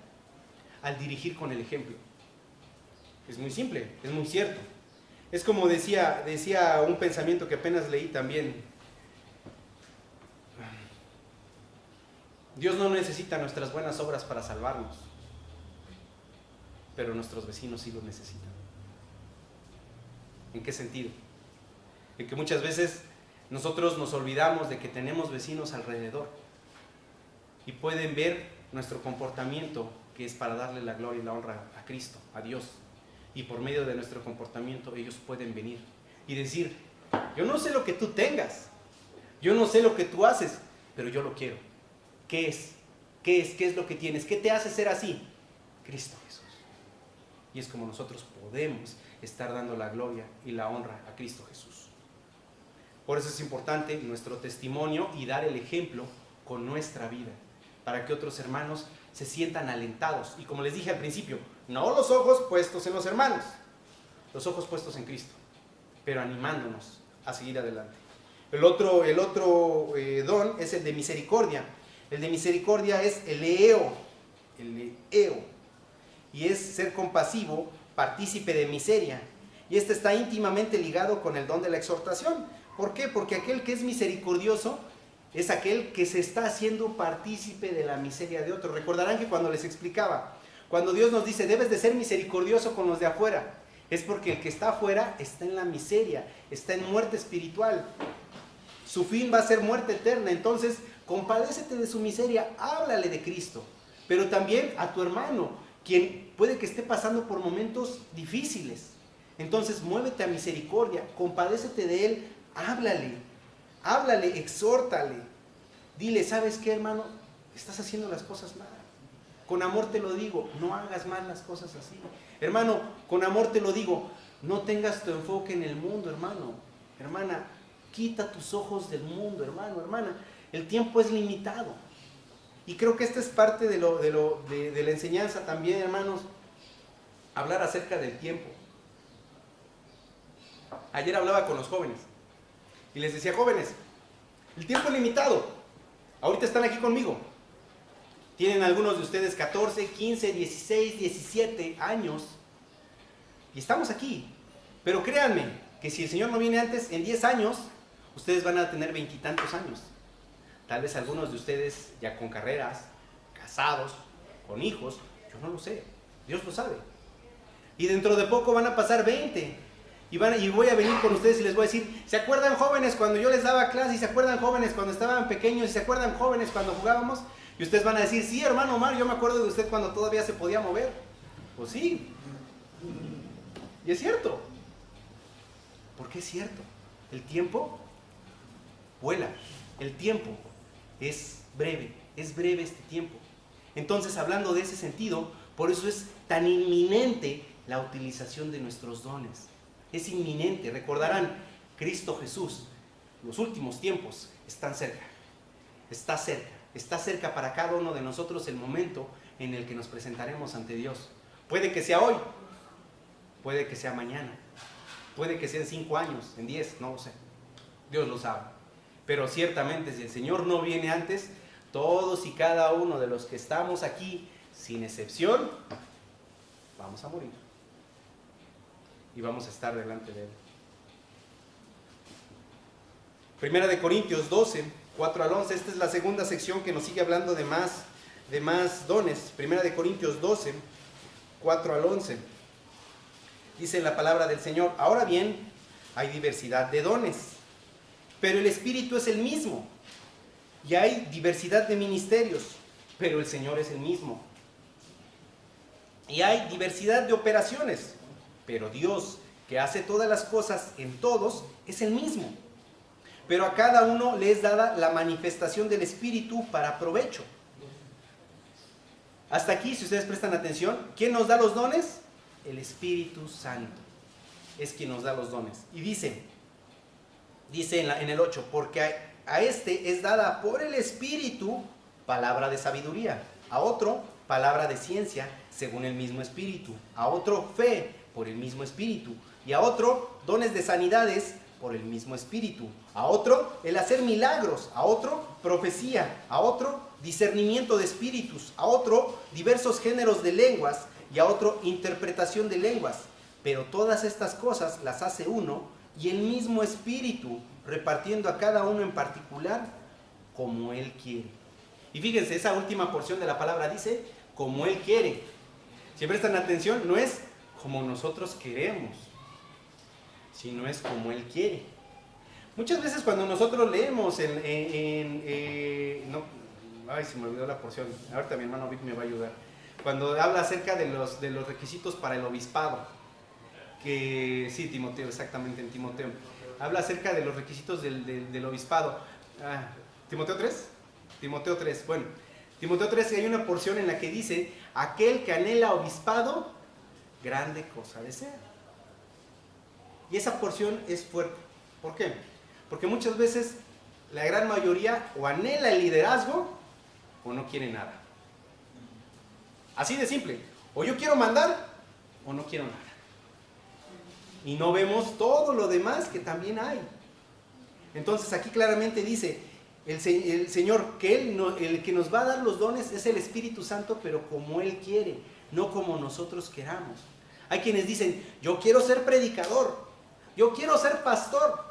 al dirigir con el ejemplo. Es muy simple, es muy cierto. Es como decía un pensamiento que apenas leí también. Dios no necesita nuestras buenas obras para salvarnos, pero nuestros vecinos sí lo necesitan. ¿En qué sentido? En que muchas veces nosotros nos olvidamos de que tenemos vecinos alrededor y pueden ver nuestro comportamiento, que es para darle la gloria y la honra a Cristo, a Dios, y por medio de nuestro comportamiento ellos pueden venir y decir: yo no sé lo que tú tengas, yo no sé lo que tú haces, pero yo lo quiero. ¿Qué es? ¿Qué es? ¿Qué es lo que tienes? ¿Qué te hace ser así? Cristo Jesús. Y es como nosotros podemos estar dando la gloria y la honra a Cristo Jesús. Por eso es importante nuestro testimonio y dar el ejemplo con nuestra vida, para que otros hermanos se sientan alentados. Y como les dije al principio, no los ojos puestos en los hermanos, los ojos puestos en Cristo, pero animándonos a seguir adelante. El otro don es el de misericordia. El de misericordia es el eeo, y es ser compasivo, partícipe de miseria. Y este está íntimamente ligado con el don de la exhortación. ¿Por qué? Porque aquel que es misericordioso es aquel que se está haciendo partícipe de la miseria de otro. Recordarán que cuando les explicaba, cuando Dios nos dice debes de ser misericordioso con los de afuera, es porque el que está afuera está en la miseria, está en muerte espiritual. Su fin va a ser muerte eterna. Entonces, compadécete de su miseria, háblale de Cristo. Pero también a tu hermano, quien puede que esté pasando por momentos difíciles. Entonces, muévete a misericordia, compadécete de él, háblale, exhórtale. Dile: ¿sabes qué, hermano? Estás haciendo las cosas mal. Con amor te lo digo, no hagas mal las cosas así. Hermano, con amor te lo digo, no tengas tu enfoque en el mundo, hermano. Hermana, quita tus ojos del mundo, hermano, hermana. El tiempo es limitado. Y creo que esta es parte de la enseñanza también, hermanos. Hablar acerca del tiempo. Ayer hablaba con los jóvenes y les decía: jóvenes, el tiempo es limitado. Ahorita están aquí conmigo. Tienen algunos de ustedes 14, 15, 16, 17 años. Y estamos aquí. Pero créanme que si el Señor no viene antes, en 10 años, ustedes van a tener 20 y tantos años. Tal vez algunos de ustedes ya con carreras, casados, con hijos. Yo no lo sé. Dios lo sabe. Y dentro de poco van a pasar 20. Y voy a venir con ustedes y les voy a decir: ¿se acuerdan, jóvenes, cuando yo les daba clase? ¿Y se acuerdan, jóvenes, cuando estaban pequeños? ¿Y se acuerdan, jóvenes, cuando jugábamos? Y ustedes van a decir: sí, hermano Omar, yo me acuerdo de usted cuando todavía se podía mover. Pues sí. Y es cierto. ¿Por qué es cierto? El tiempo vuela. El tiempo es breve este tiempo. Entonces, hablando de ese sentido, por eso es tan inminente la utilización de nuestros dones. Es inminente. Recordarán, Cristo Jesús, los últimos tiempos están cerca. Está cerca para cada uno de nosotros el momento en el que nos presentaremos ante Dios. Puede que sea hoy, puede que sea mañana, puede que sea en 5 años, en 10, no lo sé. Dios lo sabe. Pero ciertamente, si el Señor no viene antes, todos y cada uno de los que estamos aquí, sin excepción, vamos a morir. Y vamos a estar delante de Él. Primera de Corintios 12, 4 al 11. Esta es la segunda sección que nos sigue hablando de más dones. Primera de Corintios 12, 4 al 11. Dice la palabra del Señor: ahora bien, hay diversidad de dones, pero el Espíritu es el mismo. Y hay diversidad de ministerios, pero el Señor es el mismo. Y hay diversidad de operaciones, pero Dios, que hace todas las cosas en todos, es el mismo. Pero a cada uno le es dada la manifestación del Espíritu para provecho. Hasta aquí, si ustedes prestan atención, ¿quién nos da los dones? El Espíritu Santo es quien nos da los dones. Y dice en el 8, porque a este es dada por el Espíritu palabra de sabiduría, a otro palabra de ciencia según el mismo Espíritu, a otro fe por el mismo Espíritu, y a otro dones de sanidades por el mismo Espíritu, a otro el hacer milagros, a otro profecía, a otro discernimiento de espíritus, a otro diversos géneros de lenguas y a otro interpretación de lenguas. Pero todas estas cosas las hace uno y el mismo Espíritu, repartiendo a cada uno en particular como Él quiere. Y fíjense, esa última porción de la palabra dice, como Él quiere. Si prestan atención, no es como nosotros queremos, sino es como Él quiere. Muchas veces cuando nosotros leemos ay, se me olvidó la porción, ahorita mi hermano Vic me va a ayudar, cuando habla acerca de los requisitos para el obispado, que sí, Timoteo, exactamente en Timoteo, habla acerca de los requisitos del obispado. ¿Timoteo 3? Timoteo 3, bueno, Timoteo 3 hay una porción en la que dice, aquel que anhela obispado, grande cosa desea. Y esa porción es fuerte. ¿Por qué? Porque muchas veces la gran mayoría o anhela el liderazgo o no quiere nada. Así de simple. O yo quiero mandar o no quiero nada. Y no vemos todo lo demás que también hay. Entonces aquí claramente dice, el Señor, que el que nos va a dar los dones es el Espíritu Santo, pero como Él quiere, no como nosotros queramos. Hay quienes dicen, yo quiero ser predicador, yo quiero ser pastor,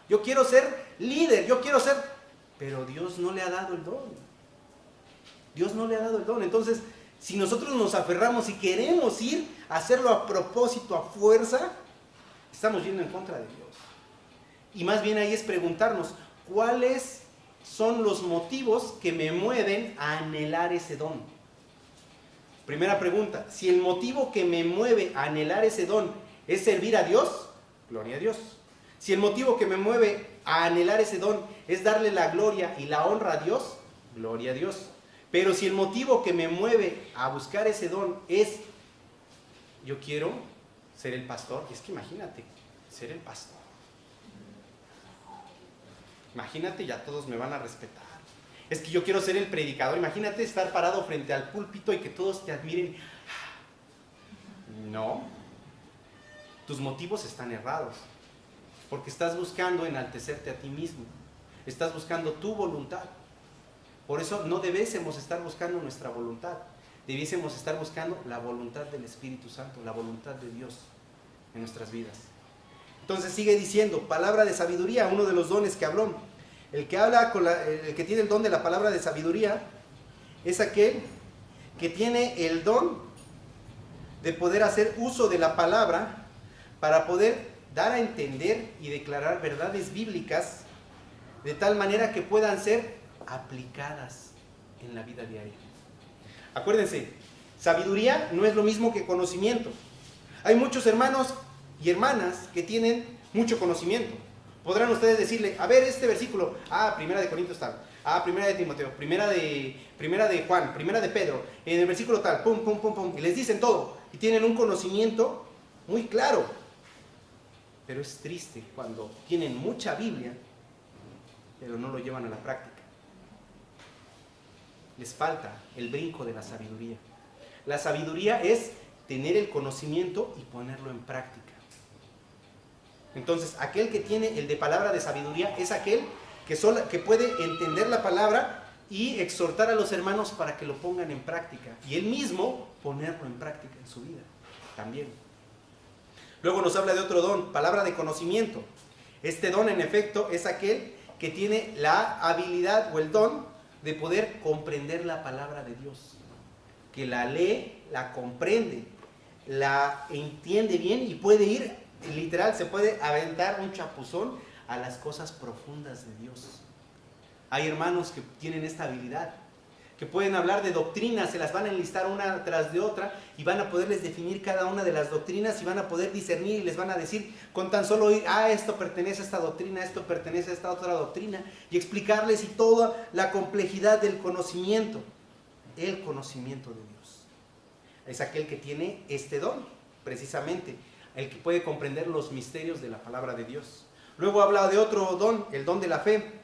yo quiero ser líder, yo quiero ser... Pero Dios no le ha dado el don. Dios no le ha dado el don. Entonces, si nosotros nos aferramos y queremos ir a hacerlo a propósito, a fuerza, estamos yendo en contra de Dios. Y más bien ahí es preguntarnos, ¿cuáles son los motivos que me mueven a anhelar ese don? Primera pregunta, si el motivo que me mueve a anhelar ese don es servir a Dios, gloria a Dios. Si el motivo que me mueve a anhelar ese don es darle la gloria y la honra a Dios, gloria a Dios. Pero si el motivo que me mueve a buscar ese don es, yo quiero ser el pastor, es que imagínate, ser el pastor. Imagínate, ya todos me van a respetar. Es que yo quiero ser el predicador. Imagínate estar parado frente al púlpito y que todos te admiren. No. Tus motivos están errados. Porque estás buscando enaltecerte a ti mismo. Estás buscando tu voluntad. Por eso no debiésemos estar buscando nuestra voluntad. Debiésemos estar buscando la voluntad del Espíritu Santo, la voluntad de Dios en nuestras vidas. Entonces sigue diciendo, palabra de sabiduría, uno de los dones que habló. El que tiene el don de la palabra de sabiduría es aquel que tiene el don de poder hacer uso de la palabra para poder dar a entender y declarar verdades bíblicas de tal manera que puedan ser aplicadas en la vida diaria. Acuérdense, sabiduría no es lo mismo que conocimiento. Hay muchos hermanos y hermanas que tienen mucho conocimiento. Podrán ustedes decirle, a ver este versículo, primera de Corintios tal, primera de Timoteo, primera de Juan, primera de Pedro, en el versículo tal, pum, pum, pum, pum, y les dicen todo, y tienen un conocimiento muy claro. Pero es triste cuando tienen mucha Biblia, pero no lo llevan a la práctica. Les falta el brinco de la sabiduría. La sabiduría es tener el conocimiento y ponerlo en práctica. Entonces, aquel que tiene el de palabra de sabiduría es aquel que puede entender la palabra y exhortar a los hermanos para que lo pongan en práctica. Y él mismo ponerlo en práctica en su vida también. Luego nos habla de otro don, palabra de conocimiento. Este don, en efecto, es aquel que tiene la habilidad o el don de poder comprender la palabra de Dios. Que la lee, la comprende, la entiende bien y puede ir, literal, se puede aventar un chapuzón a las cosas profundas de Dios. Hay hermanos que tienen esta habilidad, que pueden hablar de doctrinas, se las van a enlistar una tras de otra y van a poderles definir cada una de las doctrinas y van a poder discernir y les van a decir con tan solo oír, esto pertenece a esta doctrina, esto pertenece a esta otra doctrina, y explicarles y toda la complejidad del conocimiento, el conocimiento de Dios. Es aquel que tiene este don, precisamente, el que puede comprender los misterios de la palabra de Dios. Luego habla de otro don, el don de la fe.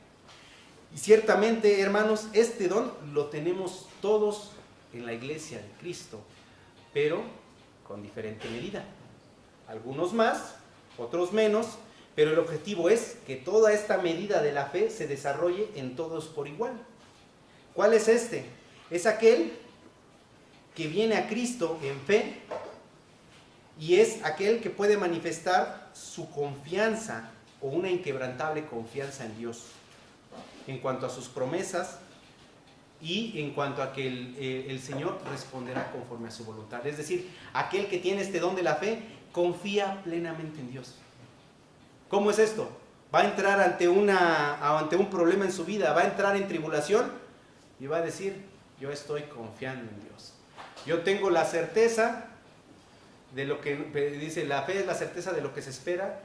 Y ciertamente, hermanos, este don lo tenemos todos en la iglesia de Cristo, pero con diferente medida. Algunos más, otros menos, pero el objetivo es que toda esta medida de la fe se desarrolle en todos por igual. ¿Cuál es este? Es aquel que viene a Cristo en fe y es aquel que puede manifestar su confianza o una inquebrantable confianza en Dios en cuanto a sus promesas y en cuanto a que el Señor responderá conforme a su voluntad. Es decir, aquel que tiene este don de la fe confía plenamente en Dios. ¿Cómo es esto? Va a entrar ante un problema en su vida, va a entrar en tribulación y va a decir, yo estoy confiando en Dios. Yo tengo la certeza de lo que dice, la fe es la certeza de lo que se espera,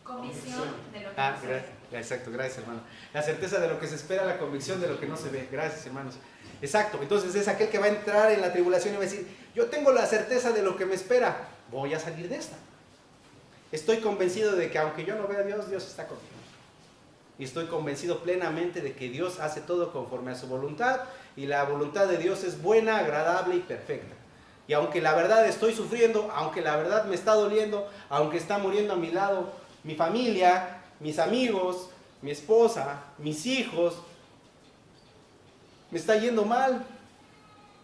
Convicción de lo que no se ve. Exacto, gracias hermano. La certeza de lo que se espera, la convicción de lo que no se ve. Gracias hermanos. Exacto, entonces es aquel que va a entrar en la tribulación y va a decir, yo tengo la certeza de lo que me espera, voy a salir de esta. Estoy convencido de que aunque yo no vea a Dios, Dios está conmigo. Y estoy convencido plenamente de que Dios hace todo conforme a su voluntad y la voluntad de Dios es buena, agradable y perfecta. Y aunque la verdad estoy sufriendo, aunque la verdad me está doliendo, aunque está muriendo a mi lado mi familia, mis amigos, mi esposa, mis hijos, me está yendo mal,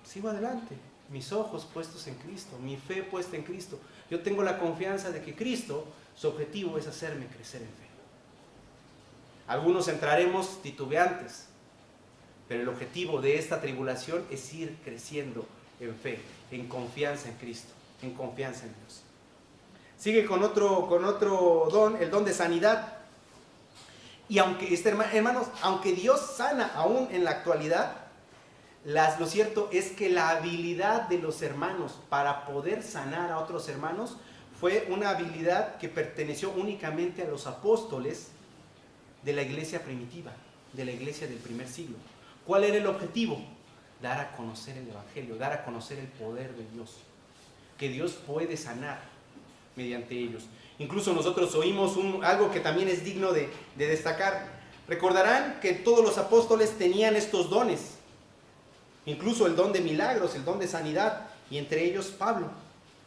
sigo adelante. Mis ojos puestos en Cristo, mi fe puesta en Cristo. Yo tengo la confianza de que Cristo, su objetivo es hacerme crecer en fe. Algunos entraremos titubeantes, pero el objetivo de esta tribulación es ir creciendo en fe, en confianza en Cristo, en confianza en Dios. Sigue con otro don, el don de sanidad. Y aunque, hermanos, aunque Dios sana aún en la actualidad, lo cierto es que la habilidad de los hermanos para poder sanar a otros hermanos fue una habilidad que perteneció únicamente a los apóstoles de la iglesia primitiva, de la iglesia del primer siglo. ¿Cuál era el objetivo? Dar a conocer el evangelio, dar a conocer el poder de Dios, que Dios puede sanar mediante ellos. Incluso nosotros oímos algo que también es digno de destacar. Recordarán que todos los apóstoles tenían estos dones, incluso el don de milagros, el don de sanidad, y entre ellos Pablo.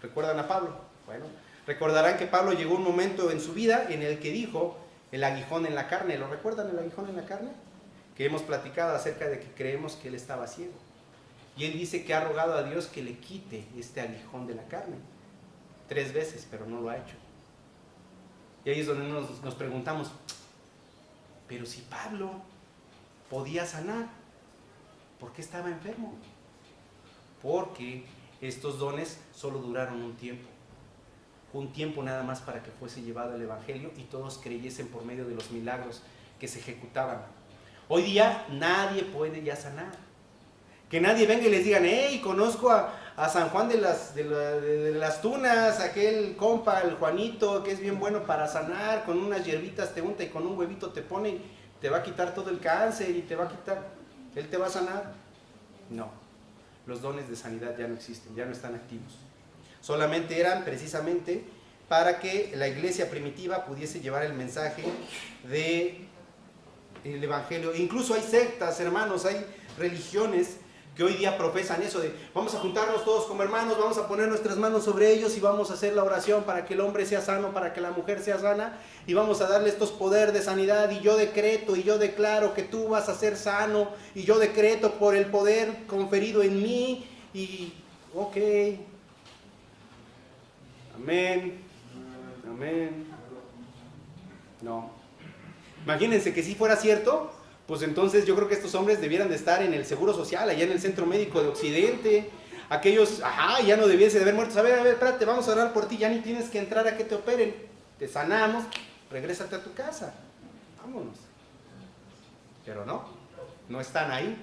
¿Recuerdan a Pablo? Bueno, recordarán que Pablo llegó un momento en su vida en el que dijo el aguijón en la carne. ¿Lo recuerdan, el aguijón en la carne? Que hemos platicado acerca de que creemos que él estaba ciego. Y él dice que ha rogado a Dios que le quite este aguijón de la carne 3 veces, pero no lo ha hecho. Y ahí es donde nos preguntamos, pero si Pablo podía sanar, ¿por qué estaba enfermo? Porque estos dones solo duraron un tiempo. Un tiempo nada más para que fuese llevado el evangelio y todos creyesen por medio de los milagros que se ejecutaban. Hoy día nadie puede ya sanar. Que nadie venga y les digan, hey, conozco a San Juan de las Tunas, aquel compa, el Juanito, que es bien bueno para sanar, con unas hierbitas te unta y con un huevito te pone y te va a quitar todo el cáncer y te va a quitar, él te va a sanar. No, los dones de sanidad ya no existen, ya no están activos. Solamente eran precisamente para que la iglesia primitiva pudiese llevar el mensaje del evangelio. Incluso hay sectas, hermanos, hay religiones que hoy día profesan eso de vamos a juntarnos todos como hermanos, vamos a poner nuestras manos sobre ellos y vamos a hacer la oración para que el hombre sea sano, para que la mujer sea sana y vamos a darle estos poderes de sanidad y yo decreto y yo declaro que tú vas a ser sano y yo decreto por el poder conferido en mí y ok, amén, amén. No, imagínense que si fuera cierto, pues entonces yo creo que estos hombres debieran de estar en el Seguro Social, allá en el Centro Médico de Occidente. Aquellos, ya no debiesen de haber muerto. A ver, espérate, vamos a orar por ti, ya ni tienes que entrar a que te operen. Te sanamos, regrésate a tu casa. Vámonos. Pero no están ahí.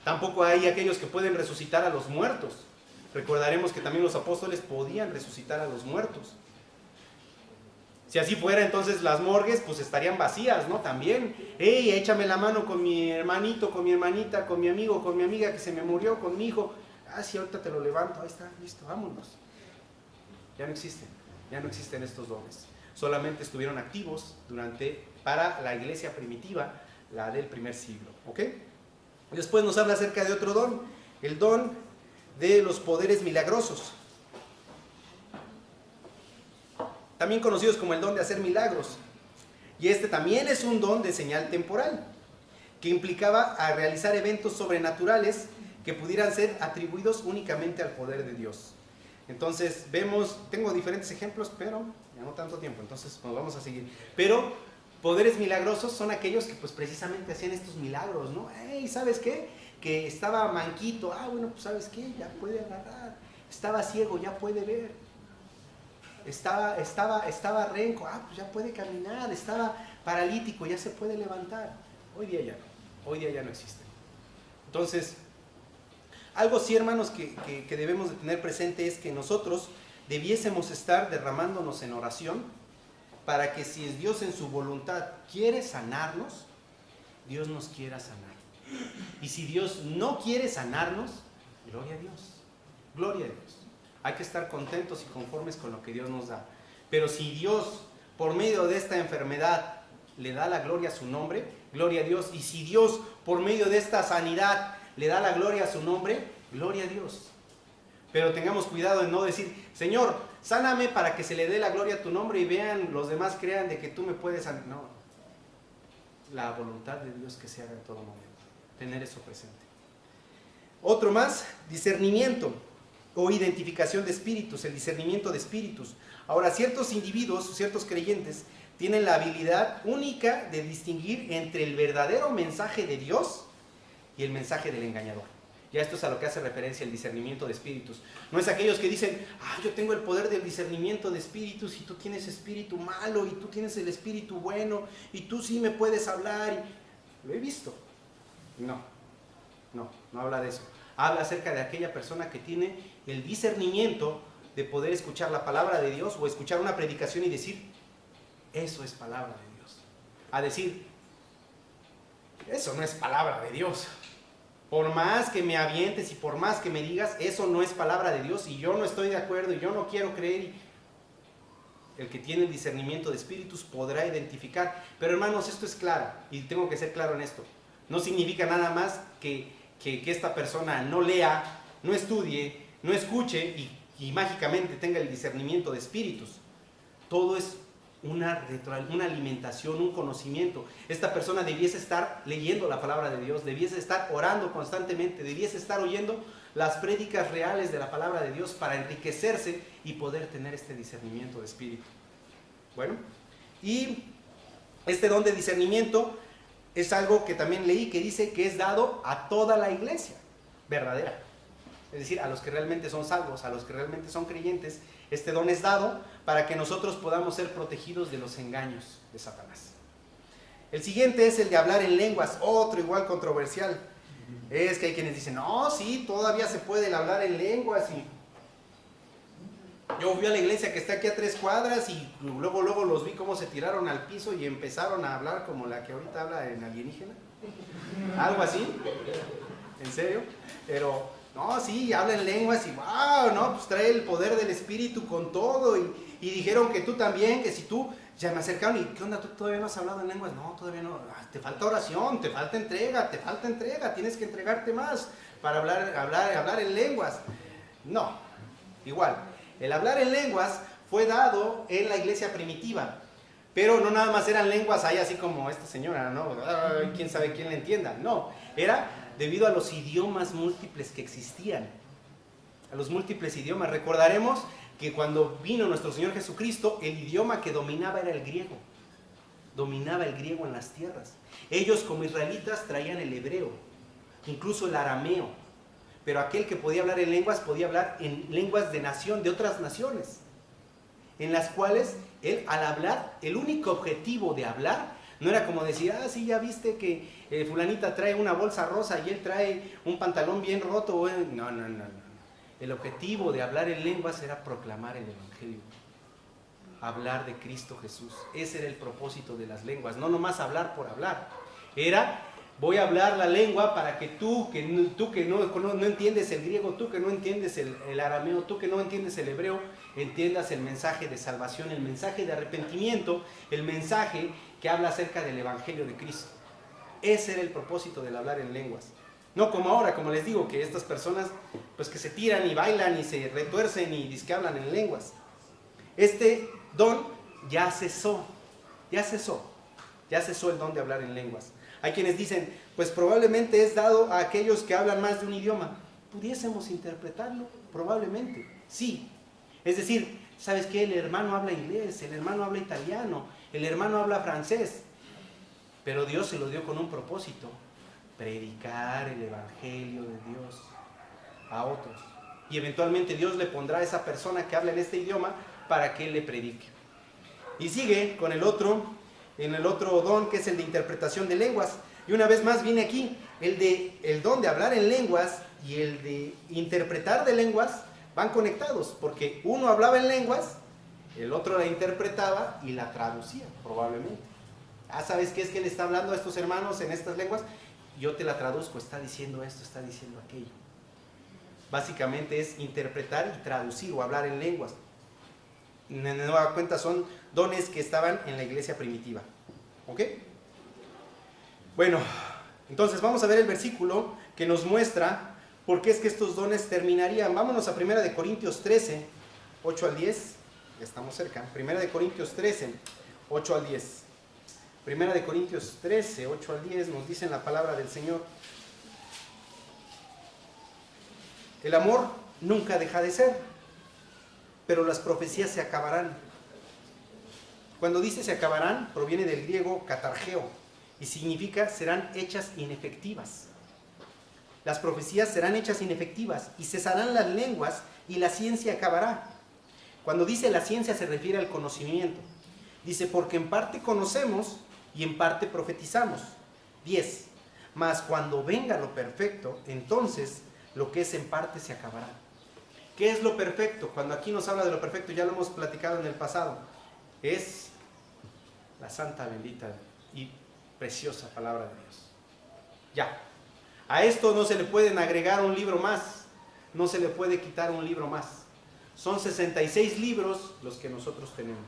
Tampoco hay aquellos que pueden resucitar a los muertos. Recordaremos que también los apóstoles podían resucitar a los muertos. Si así fuera, entonces las morgues pues estarían vacías, ¿no? También, hey, échame la mano con mi hermanito, con mi hermanita, con mi amigo, con mi amiga que se me murió, con mi hijo. Sí, ahorita te lo levanto, ahí está, listo, vámonos. Ya no existen estos dones. Solamente estuvieron activos para la iglesia primitiva, la del primer siglo, ¿ok? Después nos habla acerca de otro don, el don de los poderes milagrosos. también conocidos como el don de hacer milagros. Y este también es un don de señal temporal, que implicaba a realizar eventos sobrenaturales que pudieran ser atribuidos únicamente al poder de Dios. Entonces vemos, tengo diferentes ejemplos, pero ya no tanto tiempo, entonces pues vamos a seguir. Pero poderes milagrosos son aquellos que pues precisamente hacían estos milagros, ¿no? Hey, ¿sabes qué? Que estaba manquito, bueno, pues ¿sabes qué? Ya puede agarrar. Estaba ciego, ya puede ver. Estaba renco, pues ya puede caminar. Estaba paralítico, ya se puede levantar. Hoy día ya no existe. Entonces, algo sí, hermanos, que debemos de tener presente es que nosotros debiésemos estar derramándonos en oración para que si es Dios en su voluntad quiere sanarnos, Dios nos quiera sanar. Y si Dios no quiere sanarnos, gloria a Dios, gloria a Dios. Hay que estar contentos y conformes con lo que Dios nos da. Pero si Dios, por medio de esta enfermedad, le da la gloria a su nombre, gloria a Dios. Y si Dios, por medio de esta sanidad, le da la gloria a su nombre, gloria a Dios. Pero tengamos cuidado en no decir, Señor, sáname para que se le dé la gloria a tu nombre y vean, los demás crean de que tú me puedes sanar. No, la voluntad de Dios que se haga en todo momento. Tener eso presente. Otro más, discernimiento o identificación de espíritus, el discernimiento de espíritus. Ahora, ciertos individuos, ciertos creyentes, tienen la habilidad única de distinguir entre el verdadero mensaje de Dios y el mensaje del engañador. Ya esto es a lo que hace referencia el discernimiento de espíritus. No es aquellos que dicen, yo tengo el poder del discernimiento de espíritus y tú tienes espíritu malo y tú tienes el espíritu bueno y tú sí me puedes hablar. Lo he visto. No habla de eso. Habla acerca de aquella persona que tiene el discernimiento de poder escuchar la palabra de Dios o escuchar una predicación y decir, eso es palabra de Dios. A decir, eso no es palabra de Dios. Por más que me avientes y por más que me digas, eso no es palabra de Dios y yo no estoy de acuerdo y yo no quiero creer. El que tiene el discernimiento de espíritus podrá identificar. Pero hermanos, esto es claro y tengo que ser claro en esto. No significa nada más que esta persona no lea, no estudie, no escuche y mágicamente tenga el discernimiento de espíritus. Todo es una alimentación, un conocimiento. Esta persona debiese estar leyendo la palabra de Dios, debiese estar orando constantemente, debiese estar oyendo las prédicas reales de la palabra de Dios para enriquecerse y poder tener este discernimiento de espíritu. Bueno, y este don de discernimiento es algo que también leí que dice que es dado a toda la iglesia verdadera. Es decir, a los que realmente son salvos, a los que realmente son creyentes, este don es dado para que nosotros podamos ser protegidos de los engaños de Satanás. El siguiente es el de hablar en lenguas, otro igual controversial. Es que hay quienes dicen, no, sí, todavía se puede hablar en lenguas. Y yo fui a la iglesia que está aquí a 3 cuadras y luego los vi cómo se tiraron al piso y empezaron a hablar como la que ahorita habla en alienígena. Algo así. ¿En serio? Pero no, sí, habla en lenguas y wow, no, pues trae el poder del Espíritu con todo. Y dijeron que tú también, que si tú, ya me acercaron y ¿qué onda? ¿Tú todavía no has hablado en lenguas? No, todavía no. Te falta oración, te falta entrega, tienes que entregarte más para hablar en lenguas. No, igual. El hablar en lenguas fue dado en la iglesia primitiva, pero no nada más eran lenguas ahí así como esta señora, ¿no? ¿Quién sabe quién le entienda? No, era debido a los idiomas múltiples que existían, a los múltiples idiomas. Recordaremos que cuando vino nuestro Señor Jesucristo, el idioma que dominaba era el griego. Dominaba el griego en las tierras. Ellos como israelitas traían el hebreo, incluso el arameo. Pero aquel que podía hablar en lenguas, podía hablar en lenguas de nación, de otras naciones, en las cuales él al hablar, el único objetivo de hablar, no era como decir, sí, ya viste que fulanita trae una bolsa rosa y él trae un pantalón bien roto. No. El objetivo de hablar en lenguas era proclamar el evangelio, hablar de Cristo Jesús. Ese era el propósito de las lenguas, no nomás hablar por hablar. Era, voy a hablar la lengua para que tú que no entiendes el griego, tú que no entiendes el arameo, tú que no entiendes el hebreo, entiendas el mensaje de salvación, el mensaje de arrepentimiento, el mensaje que habla acerca del evangelio de Cristo. Ese era el propósito del hablar en lenguas. No como ahora, como les digo, que estas personas pues que se tiran y bailan y se retuercen y dizque hablan en lenguas. Este don ya cesó el don de hablar en lenguas. Hay quienes dicen, pues probablemente es dado a aquellos que hablan más de un idioma. ¿Pudiésemos interpretarlo? Probablemente, sí. Es decir, ¿sabes qué? El hermano habla inglés, el hermano habla italiano, el hermano habla francés. Pero Dios se lo dio con un propósito: predicar el evangelio de Dios a otros. Y eventualmente Dios le pondrá a esa persona que habla en este idioma para que él le predique. Y sigue con el otro don, que es el de interpretación de lenguas. Y una vez más viene aquí, el don de hablar en lenguas y el de interpretar de lenguas van conectados, porque uno hablaba en lenguas, el otro la interpretaba y la traducía, probablemente. ¿Sabes qué es que le está hablando a estos hermanos en estas lenguas? Yo te la traduzco, está diciendo esto, está diciendo aquello. Básicamente es interpretar y traducir o hablar en lenguas. En nueva cuenta son dones que estaban en la iglesia primitiva. ¿Ok? Bueno, entonces vamos a ver el versículo que nos muestra por qué es que estos dones terminarían. Vámonos a 1 Corintios 13, 8 al 10. Ya estamos cerca. 1 Corintios 13, 8 al 10. 1 Corintios 13, 8 al 10 nos dice en la palabra del Señor: el amor nunca deja de ser, pero las profecías se acabarán. Cuando dice se acabarán, proviene del griego katargeo y significa serán hechas inefectivas. Las profecías serán hechas inefectivas y cesarán las lenguas y la ciencia acabará. Cuando dice la ciencia se refiere al conocimiento. Dice, porque en parte conocemos y en parte profetizamos. 10. Mas cuando venga lo perfecto, entonces lo que es en parte se acabará. ¿Qué es lo perfecto? Cuando aquí nos habla de lo perfecto, ya lo hemos platicado en el pasado, es la santa, bendita y preciosa palabra de Dios. Ya. A esto no se le pueden agregar un libro más, no se le puede quitar un libro más. Son 66 libros los que nosotros tenemos.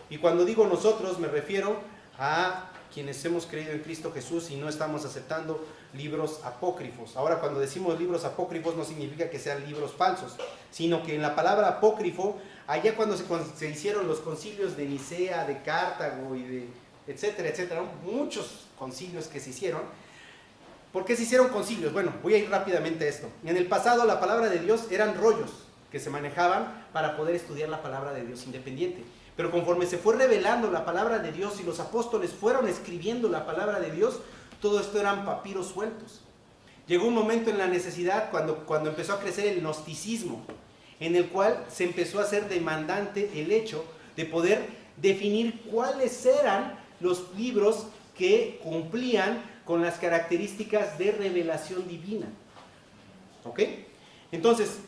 Y cuando digo nosotros me refiero a quienes hemos creído en Cristo Jesús y no estamos aceptando libros apócrifos. Ahora, cuando decimos libros apócrifos no significa que sean libros falsos, sino que en la palabra apócrifo, allá cuando se hicieron los concilios de Nicea, de Cartago y de etcétera, etcétera, muchos concilios que se hicieron. ¿Por qué se hicieron concilios? Bueno, voy a ir rápidamente a esto. En el pasado la palabra de Dios eran rollos que se manejaban para poder estudiar la palabra de Dios independiente. Pero conforme se fue revelando la palabra de Dios y los apóstoles fueron escribiendo la palabra de Dios, todo esto eran papiros sueltos. Llegó un momento en la necesidad cuando empezó a crecer el gnosticismo, en el cual se empezó a hacer demandante el hecho de poder definir cuáles eran los libros que cumplían con las características de revelación divina. ¿Ok? Entonces,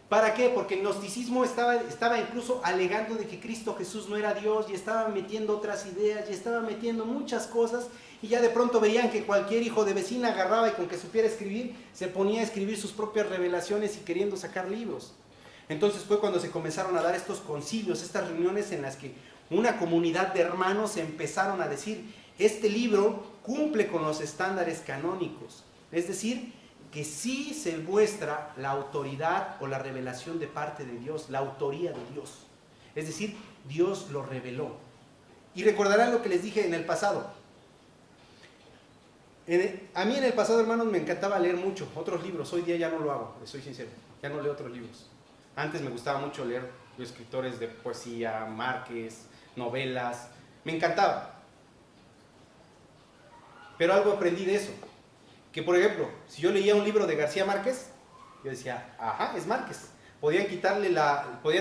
¿para qué? Porque el gnosticismo estaba incluso alegando de que Cristo Jesús no era Dios y estaba metiendo otras ideas y estaba metiendo muchas cosas y ya de pronto veían que cualquier hijo de vecina agarraba y con que supiera escribir se ponía a escribir sus propias revelaciones y queriendo sacar libros. Entonces fue cuando se comenzaron a dar estos concilios, estas reuniones en las que una comunidad de hermanos empezaron a decir: este libro cumple con los estándares canónicos, es decir, que sí se muestra la autoridad o la revelación de parte de Dios, la autoría de Dios. Es decir, Dios lo reveló. Y recordarán lo que les dije en el pasado. A mí en el pasado, hermanos, me encantaba leer mucho, otros libros. Hoy día ya no lo hago, les soy sincero, ya no leo otros libros. Antes me gustaba mucho leer escritores de poesía, Márquez, novelas, me encantaba. Pero algo aprendí de eso. Que por ejemplo, si yo leía un libro de García Márquez, yo decía, ajá, es Márquez. Podían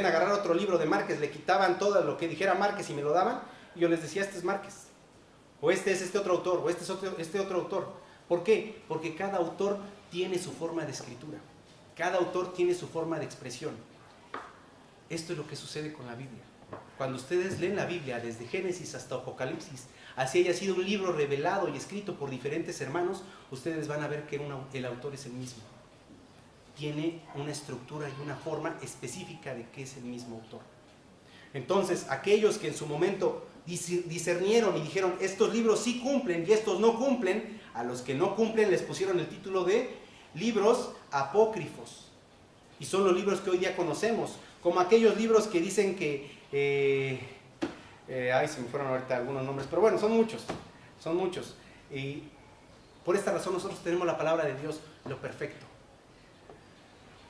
agarrar otro libro de Márquez, le quitaban todo lo que dijera Márquez y me lo daban, y yo les decía, este es Márquez. O este es este otro autor, o este es este otro autor. ¿Por qué? Porque cada autor tiene su forma de escritura. Cada autor tiene su forma de expresión. Esto es lo que sucede con la Biblia. Cuando ustedes leen la Biblia desde Génesis hasta Apocalipsis, así haya sido un libro revelado y escrito por diferentes hermanos, ustedes van a ver que el autor es el mismo. Tiene una estructura y una forma específica de que es el mismo autor. Entonces, aquellos que en su momento discernieron y dijeron, estos libros sí cumplen y estos no cumplen, a los que no cumplen les pusieron el título de libros apócrifos. Y son los libros que hoy día conocemos, como aquellos libros que dicen que, ay, se me fueron ahorita algunos nombres, pero bueno, son muchos. Y por esta razón nosotros tenemos la palabra de Dios, lo perfecto.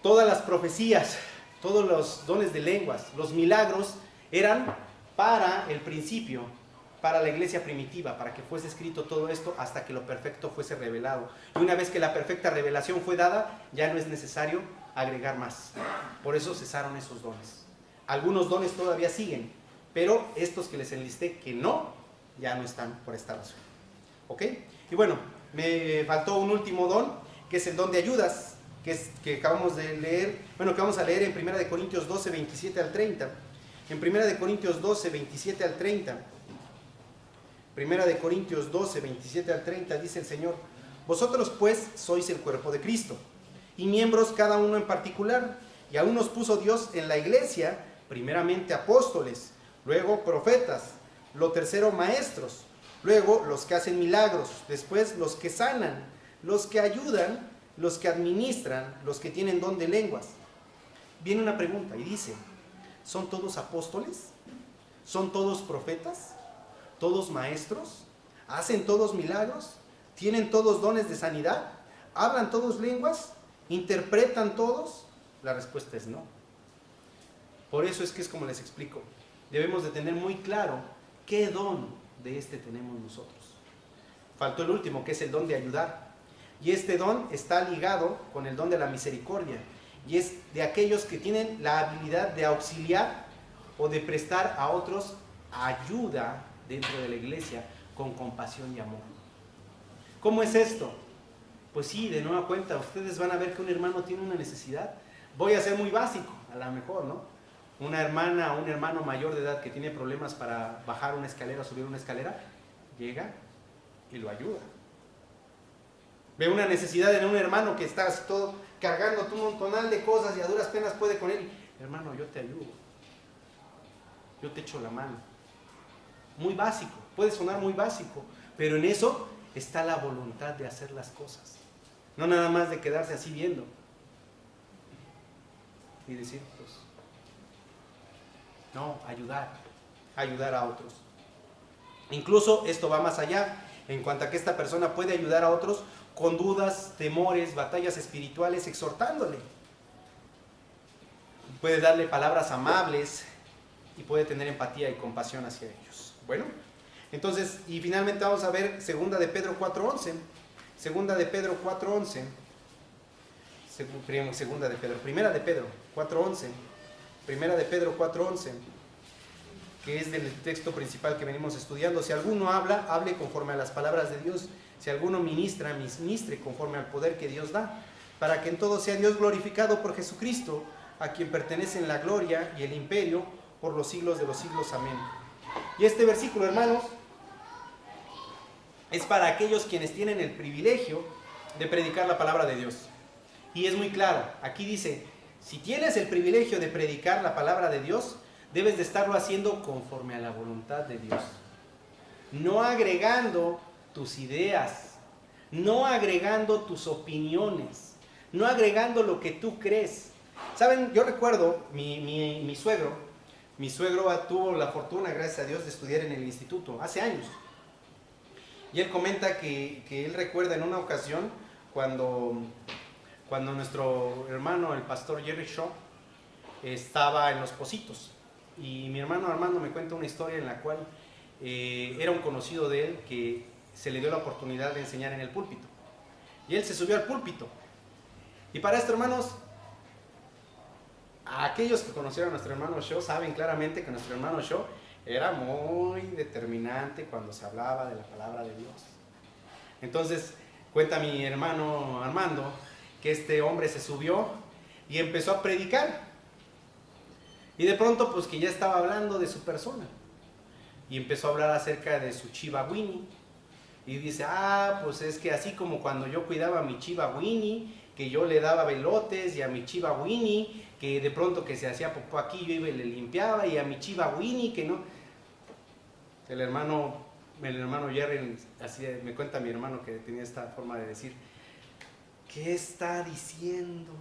Todas las profecías, todos los dones de lenguas, los milagros eran para el principio, para la iglesia primitiva, para que fuese escrito todo esto hasta que lo perfecto fuese revelado. Y una vez que la perfecta revelación fue dada, ya no es necesario agregar más. Por eso cesaron esos dones. Algunos dones todavía siguen, pero estos que les enlisté que no, ya no están por esta razón. ¿Ok? Y bueno, me faltó un último don, que es el don de ayudas, que acabamos de leer, bueno, que vamos a leer en 1 Corintios 12, 27 al 30. En 1 Corintios 12, 27 al 30. 1 Corintios 12, 27 al 30 dice el Señor: vosotros pues sois el cuerpo de Cristo, y miembros cada uno en particular, y a unos puso Dios en la iglesia, primeramente apóstoles, luego profetas, lo tercero maestros, luego los que hacen milagros, después los que sanan, los que ayudan, los que administran, los que tienen don de lenguas. Viene una pregunta y dice: ¿son todos apóstoles? ¿Son todos profetas? ¿Todos maestros? ¿Hacen todos milagros? ¿Tienen todos dones de sanidad? ¿Hablan todos lenguas? ¿Interpretan todos? La respuesta es no. Por eso es que es como les explico. Debemos de tener muy claro qué don de este tenemos nosotros. Faltó el último, que es el don de ayudar. Y este don está ligado con el don de la misericordia. Y es de aquellos que tienen la habilidad de auxiliar o de prestar a otros ayuda dentro de la iglesia con compasión y amor. ¿Cómo es esto? Pues sí, de nueva cuenta, ustedes van a ver que un hermano tiene una necesidad. Voy a ser muy básico, a lo mejor, ¿no? Una hermana o un hermano mayor de edad que tiene problemas para bajar una escalera o subir una escalera, llega y lo ayuda. Ve una necesidad en un hermano que está así todo cargando un montonal de cosas y a duras penas puede con él. Hermano, yo te ayudo. Yo te echo la mano. Muy básico, puede sonar muy básico, pero en eso está la voluntad de hacer las cosas. No nada más de quedarse así viendo y decir, pues, no, ayudar a otros. Incluso esto va más allá, en cuanto a que esta persona puede ayudar a otros con dudas, temores, batallas espirituales, exhortándole. Puede darle palabras amables y puede tener empatía y compasión hacia ellos. Bueno, entonces, y finalmente vamos a ver 2 de Pedro 4:11. 2 de Pedro 4:11. Primera de Pedro 4:11. Primera de Pedro 4:11, que es del texto principal que venimos estudiando. Si alguno habla, hable conforme a las palabras de Dios. Si alguno ministra, ministre conforme al poder que Dios da, para que en todo sea Dios glorificado por Jesucristo, a quien pertenecen la gloria y el imperio por los siglos de los siglos. Amén. Y este versículo, hermanos, es para aquellos quienes tienen el privilegio de predicar la palabra de Dios. Y es muy claro, aquí dice, si tienes el privilegio de predicar la palabra de Dios, debes de estarlo haciendo conforme a la voluntad de Dios. No agregando tus ideas, no agregando tus opiniones, no agregando lo que tú crees. Saben, yo recuerdo mi suegro tuvo la fortuna, gracias a Dios, de estudiar en el instituto hace años. Y él comenta que él recuerda en una ocasión cuando nuestro hermano, el pastor Jerry Shaw, estaba en Los Pocitos. Y mi hermano Armando me cuenta una historia en la cual era un conocido de él que se le dio la oportunidad de enseñar en el púlpito. Y él se subió al púlpito. Y para esto, hermanos, aquellos que conocieron a nuestro hermano Shaw saben claramente que nuestro hermano Shaw era muy determinante cuando se hablaba de la palabra de Dios. Entonces, cuenta mi hermano Armando que este hombre se subió y empezó a predicar. Y de pronto, pues que ya estaba hablando de su persona. Y empezó a hablar acerca de su chiva Winnie. Y dice, pues es que así como cuando yo cuidaba a mi chiva Winnie, que yo le daba velotes, y a mi chiva Winnie, que de pronto que se hacía popó aquí, yo iba y le limpiaba, y a mi chiva Winnie, que no. El hermano Jerry, así me cuenta mi hermano que tenía esta forma de decir, ¿qué está diciendo?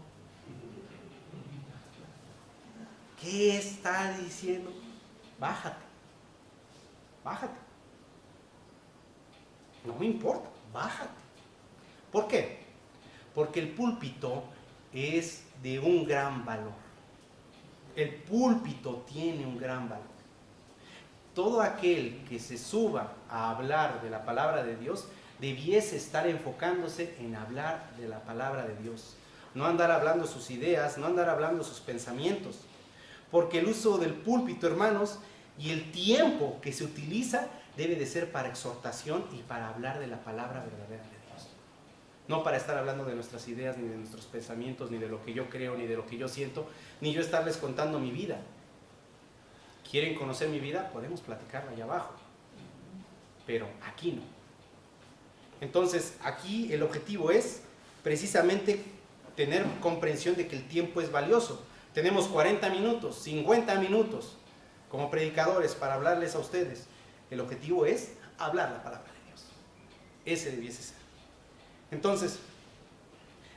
¿Qué está diciendo? Bájate. Bájate. No me importa, bájate. ¿Por qué? Porque el púlpito es de un gran valor. El púlpito tiene un gran valor. Todo aquel que se suba a hablar de la palabra de Dios debiese estar enfocándose en hablar de la palabra de Dios. No andar hablando sus ideas, no andar hablando sus pensamientos. Porque el uso del púlpito, hermanos, y el tiempo que se utiliza debe de ser para exhortación y para hablar de la palabra verdadera de Dios. No para estar hablando de nuestras ideas, ni de nuestros pensamientos, ni de lo que yo creo, ni de lo que yo siento, ni yo estarles contando mi vida. ¿Quieren conocer mi vida? Podemos platicarla allá abajo. Pero aquí no. Entonces, aquí el objetivo es precisamente tener comprensión de que el tiempo es valioso. Tenemos 40 minutos, 50 minutos como predicadores para hablarles a ustedes. El objetivo es hablar la palabra de Dios. Ese debiese ser. Entonces,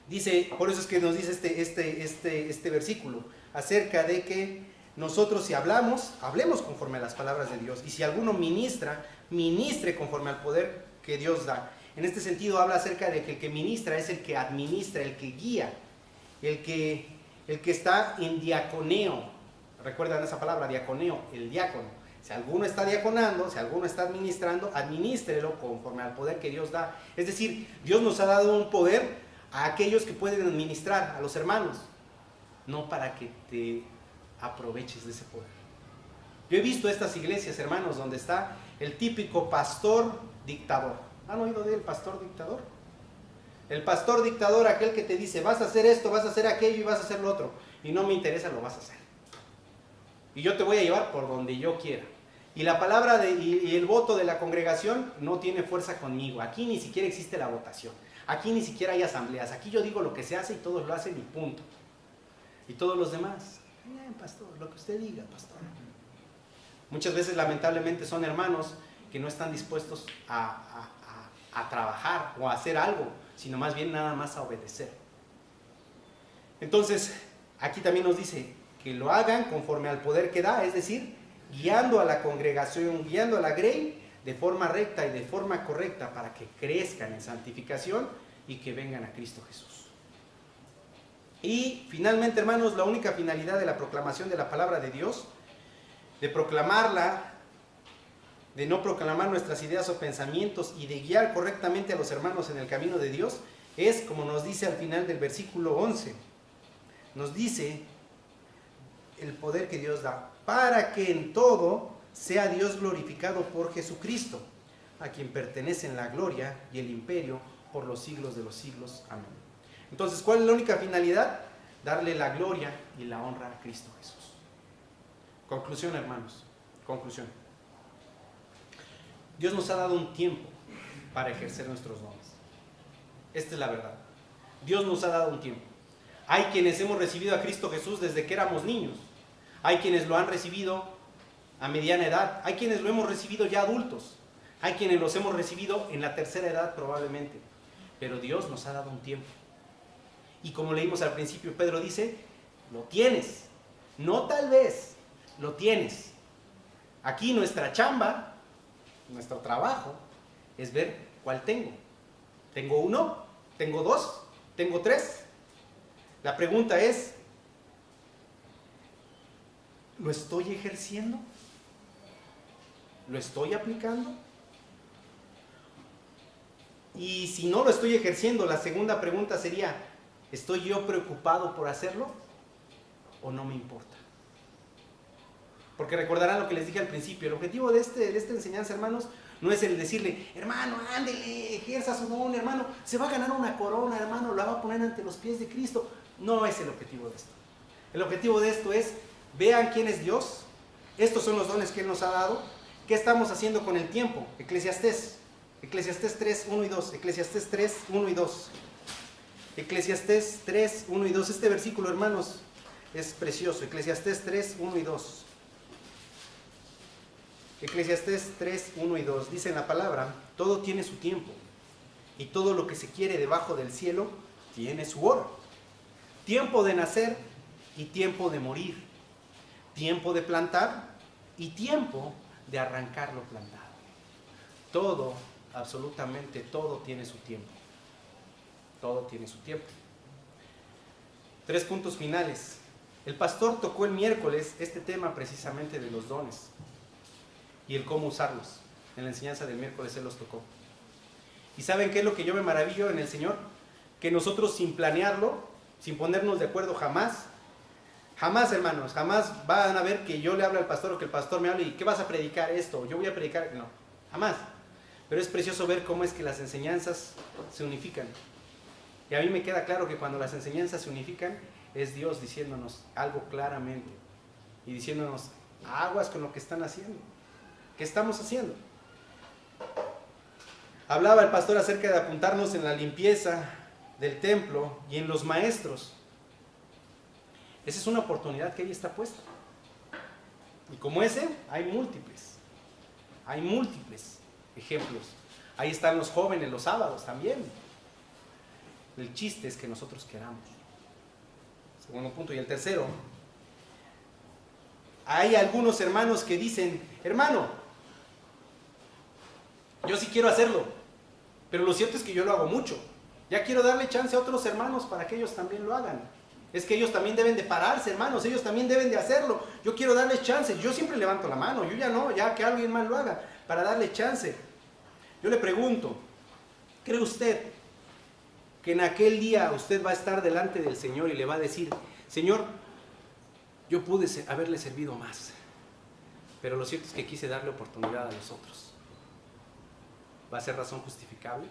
dice, por eso es que nos dice este versículo, acerca de que nosotros si hablamos, hablemos conforme a las palabras de Dios. Y si alguno ministra, ministre conforme al poder que Dios da. En este sentido habla acerca de que el que ministra es el que administra, el que guía, el que está en diaconeo. ¿Recuerdan esa palabra, diaconeo? El diácono. Si alguno está diaconando, si alguno está administrando, administrelo conforme al poder que Dios da. Es decir, Dios nos ha dado un poder a aquellos que pueden administrar, a los hermanos, no para que te aproveches de ese poder. Yo he visto estas iglesias, hermanos, donde está el típico pastor dictador. ¿Han oído del pastor dictador? El pastor dictador, aquel que te dice, vas a hacer esto, vas a hacer aquello y vas a hacer lo otro. Y no me interesa, lo vas a hacer. Y yo te voy a llevar por donde yo quiera. Y la palabra y el voto de la congregación no tiene fuerza conmigo. Aquí ni siquiera existe la votación. Aquí ni siquiera hay asambleas. Aquí yo digo lo que se hace y todos lo hacen y punto. Y todos los demás, pastor, lo que usted diga, pastor. Muchas veces lamentablemente son hermanos que no están dispuestos a trabajar o a hacer algo, sino más bien nada más a obedecer. Entonces, aquí también nos dice que lo hagan conforme al poder que da, es decir, guiando a la congregación, guiando a la grey de forma recta y de forma correcta para que crezcan en santificación y que vengan a Cristo Jesús. Y finalmente, hermanos, la única finalidad de la proclamación de la palabra de Dios, de proclamarla, de no proclamar nuestras ideas o pensamientos y de guiar correctamente a los hermanos en el camino de Dios, es como nos dice al final del versículo 11, nos dice el poder que Dios da, para que en todo sea Dios glorificado por Jesucristo, a quien pertenecen la gloria y el imperio por los siglos de los siglos. Amén. Entonces, ¿cuál es la única finalidad? Darle la gloria y la honra a Cristo Jesús. Conclusión, hermanos, conclusión. Dios nos ha dado un tiempo para ejercer nuestros dones. Esta es la verdad. Dios nos ha dado un tiempo. Hay quienes hemos recibido a Cristo Jesús desde que éramos niños. Hay quienes lo han recibido a mediana edad. Hay quienes lo hemos recibido ya adultos. Hay quienes los hemos recibido en la tercera edad probablemente. Pero Dios nos ha dado un tiempo. Y como leímos al principio, Pedro dice, lo tienes. No tal vez, lo tienes. Aquí nuestra chamba, nuestro trabajo, es ver cuál tengo. ¿Tengo uno? ¿Tengo dos? ¿Tengo tres? La pregunta es, ¿lo estoy ejerciendo? ¿Lo estoy aplicando? Y si no lo estoy ejerciendo, la segunda pregunta sería, ¿estoy yo preocupado por hacerlo o no me importa? Porque recordarán lo que les dije al principio, el objetivo de esta enseñanza, hermanos, no es el decirle, hermano, ándele, ejerza su don, hermano, se va a ganar una corona, hermano, la va a poner ante los pies de Cristo. No es el objetivo de esto. El objetivo de esto es, vean quién es Dios, estos son los dones que Él nos ha dado, ¿qué estamos haciendo con el tiempo? Eclesiastés 3, 1 y 2, Eclesiastés 3, 1 y 2. Eclesiastés 3, 1 y 2, este versículo, hermanos, es precioso. Eclesiastés 3, 1 y 2. Eclesiastés 3, 1 y 2, dice en la palabra, todo tiene su tiempo, y todo lo que se quiere debajo del cielo tiene su hora. Tiempo de nacer y tiempo de morir. tiempo de plantar y tiempo de arrancar lo plantado. Todo, absolutamente todo tiene su tiempo. Todo tiene su tiempo. 3 puntos finales. El pastor tocó el miércoles este tema precisamente de los dones y el cómo usarlos. En la enseñanza del miércoles él los tocó. ¿Y saben qué es lo que yo me maravillo en el Señor? Que nosotros sin planearlo, sin ponernos de acuerdo jamás, hermanos, jamás van a ver que yo le hable al pastor o que el pastor me hable y ¿qué vas a predicar esto? Yo voy a predicar, no, jamás. Pero es precioso ver cómo es que las enseñanzas se unifican. Y a mí me queda claro que cuando las enseñanzas se unifican, es Dios diciéndonos algo claramente y diciéndonos aguas con lo que están haciendo. ¿Qué estamos haciendo? Hablaba el pastor acerca de apuntarnos en la limpieza del templo y en los maestros. Esa es una oportunidad que ahí está puesta. Y como ese, hay múltiples ejemplos. Ahí están los jóvenes los sábados también. El chiste es que nosotros queramos. Segundo punto. Y el tercero, hay algunos hermanos que dicen, hermano, yo sí quiero hacerlo, pero lo cierto es que yo lo hago mucho. Ya quiero darle chance a otros hermanos para que ellos también lo hagan. Es que ellos también deben de pararse, hermanos, ellos también deben de hacerlo. Yo quiero darles chance, yo siempre levanto la mano, yo ya no, ya que alguien más lo haga, para darle chance. Yo le pregunto, ¿cree usted que en aquel día usted va a estar delante del Señor y le va a decir, Señor, yo pude haberle servido más, pero lo cierto es que quise darle oportunidad a los otros? ¿Va a ser razón justificable?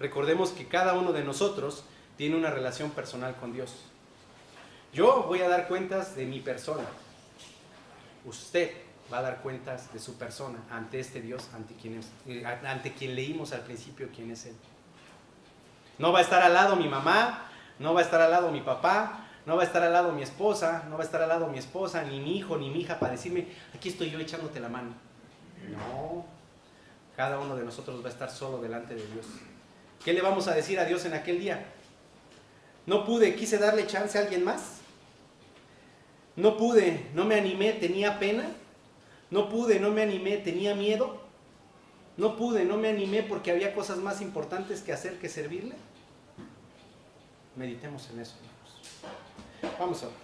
Recordemos que cada uno de nosotros tiene una relación personal con Dios. Yo voy a dar cuentas de mi persona. Usted va a dar cuentas de su persona ante este Dios, ante quien leímos al principio quién es Él. No va a estar al lado mi mamá, no va a estar al lado mi papá, no va a estar al lado mi esposa, no va a estar al lado mi esposa, ni mi hijo, ni mi hija para decirme, aquí estoy yo echándote la mano. No, cada uno de nosotros va a estar solo delante de Dios. ¿Qué le vamos a decir a Dios en aquel día? No pude, quise darle chance a alguien más. No pude, no me animé, tenía pena. No pude, no me animé, tenía miedo. No pude, no me animé porque había cosas más importantes que hacer que servirle. Meditemos en eso, hermanos. Vamos a ver.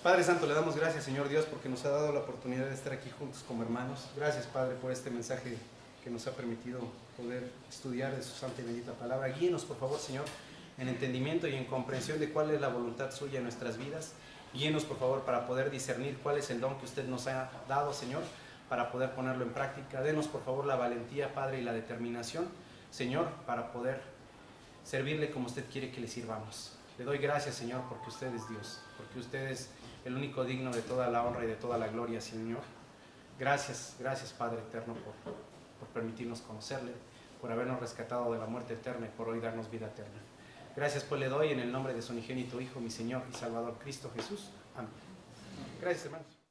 Padre Santo, le damos gracias, Señor Dios, porque nos ha dado la oportunidad de estar aquí juntos como hermanos. Gracias, Padre, por este mensaje que nos ha permitido poder estudiar de su santa y bendita palabra. Guíenos, por favor, Señor, en entendimiento y en comprensión de cuál es la voluntad suya en nuestras vidas. Guíenos, por favor, para poder discernir cuál es el don que usted nos ha dado, Señor, para poder ponerlo en práctica. Denos, por favor, la valentía, Padre, y la determinación, Señor, para poder servirle como usted quiere que le sirvamos. Le doy gracias, Señor, porque usted es Dios, porque usted es el único digno de toda la honra y de toda la gloria, Señor. Gracias, gracias, Padre eterno, por permitirnos conocerle, por habernos rescatado de la muerte eterna y por hoy darnos vida eterna. Gracias pues le doy en el nombre de su unigénito Hijo, mi Señor y Salvador Cristo Jesús. Amén. Gracias, hermanos.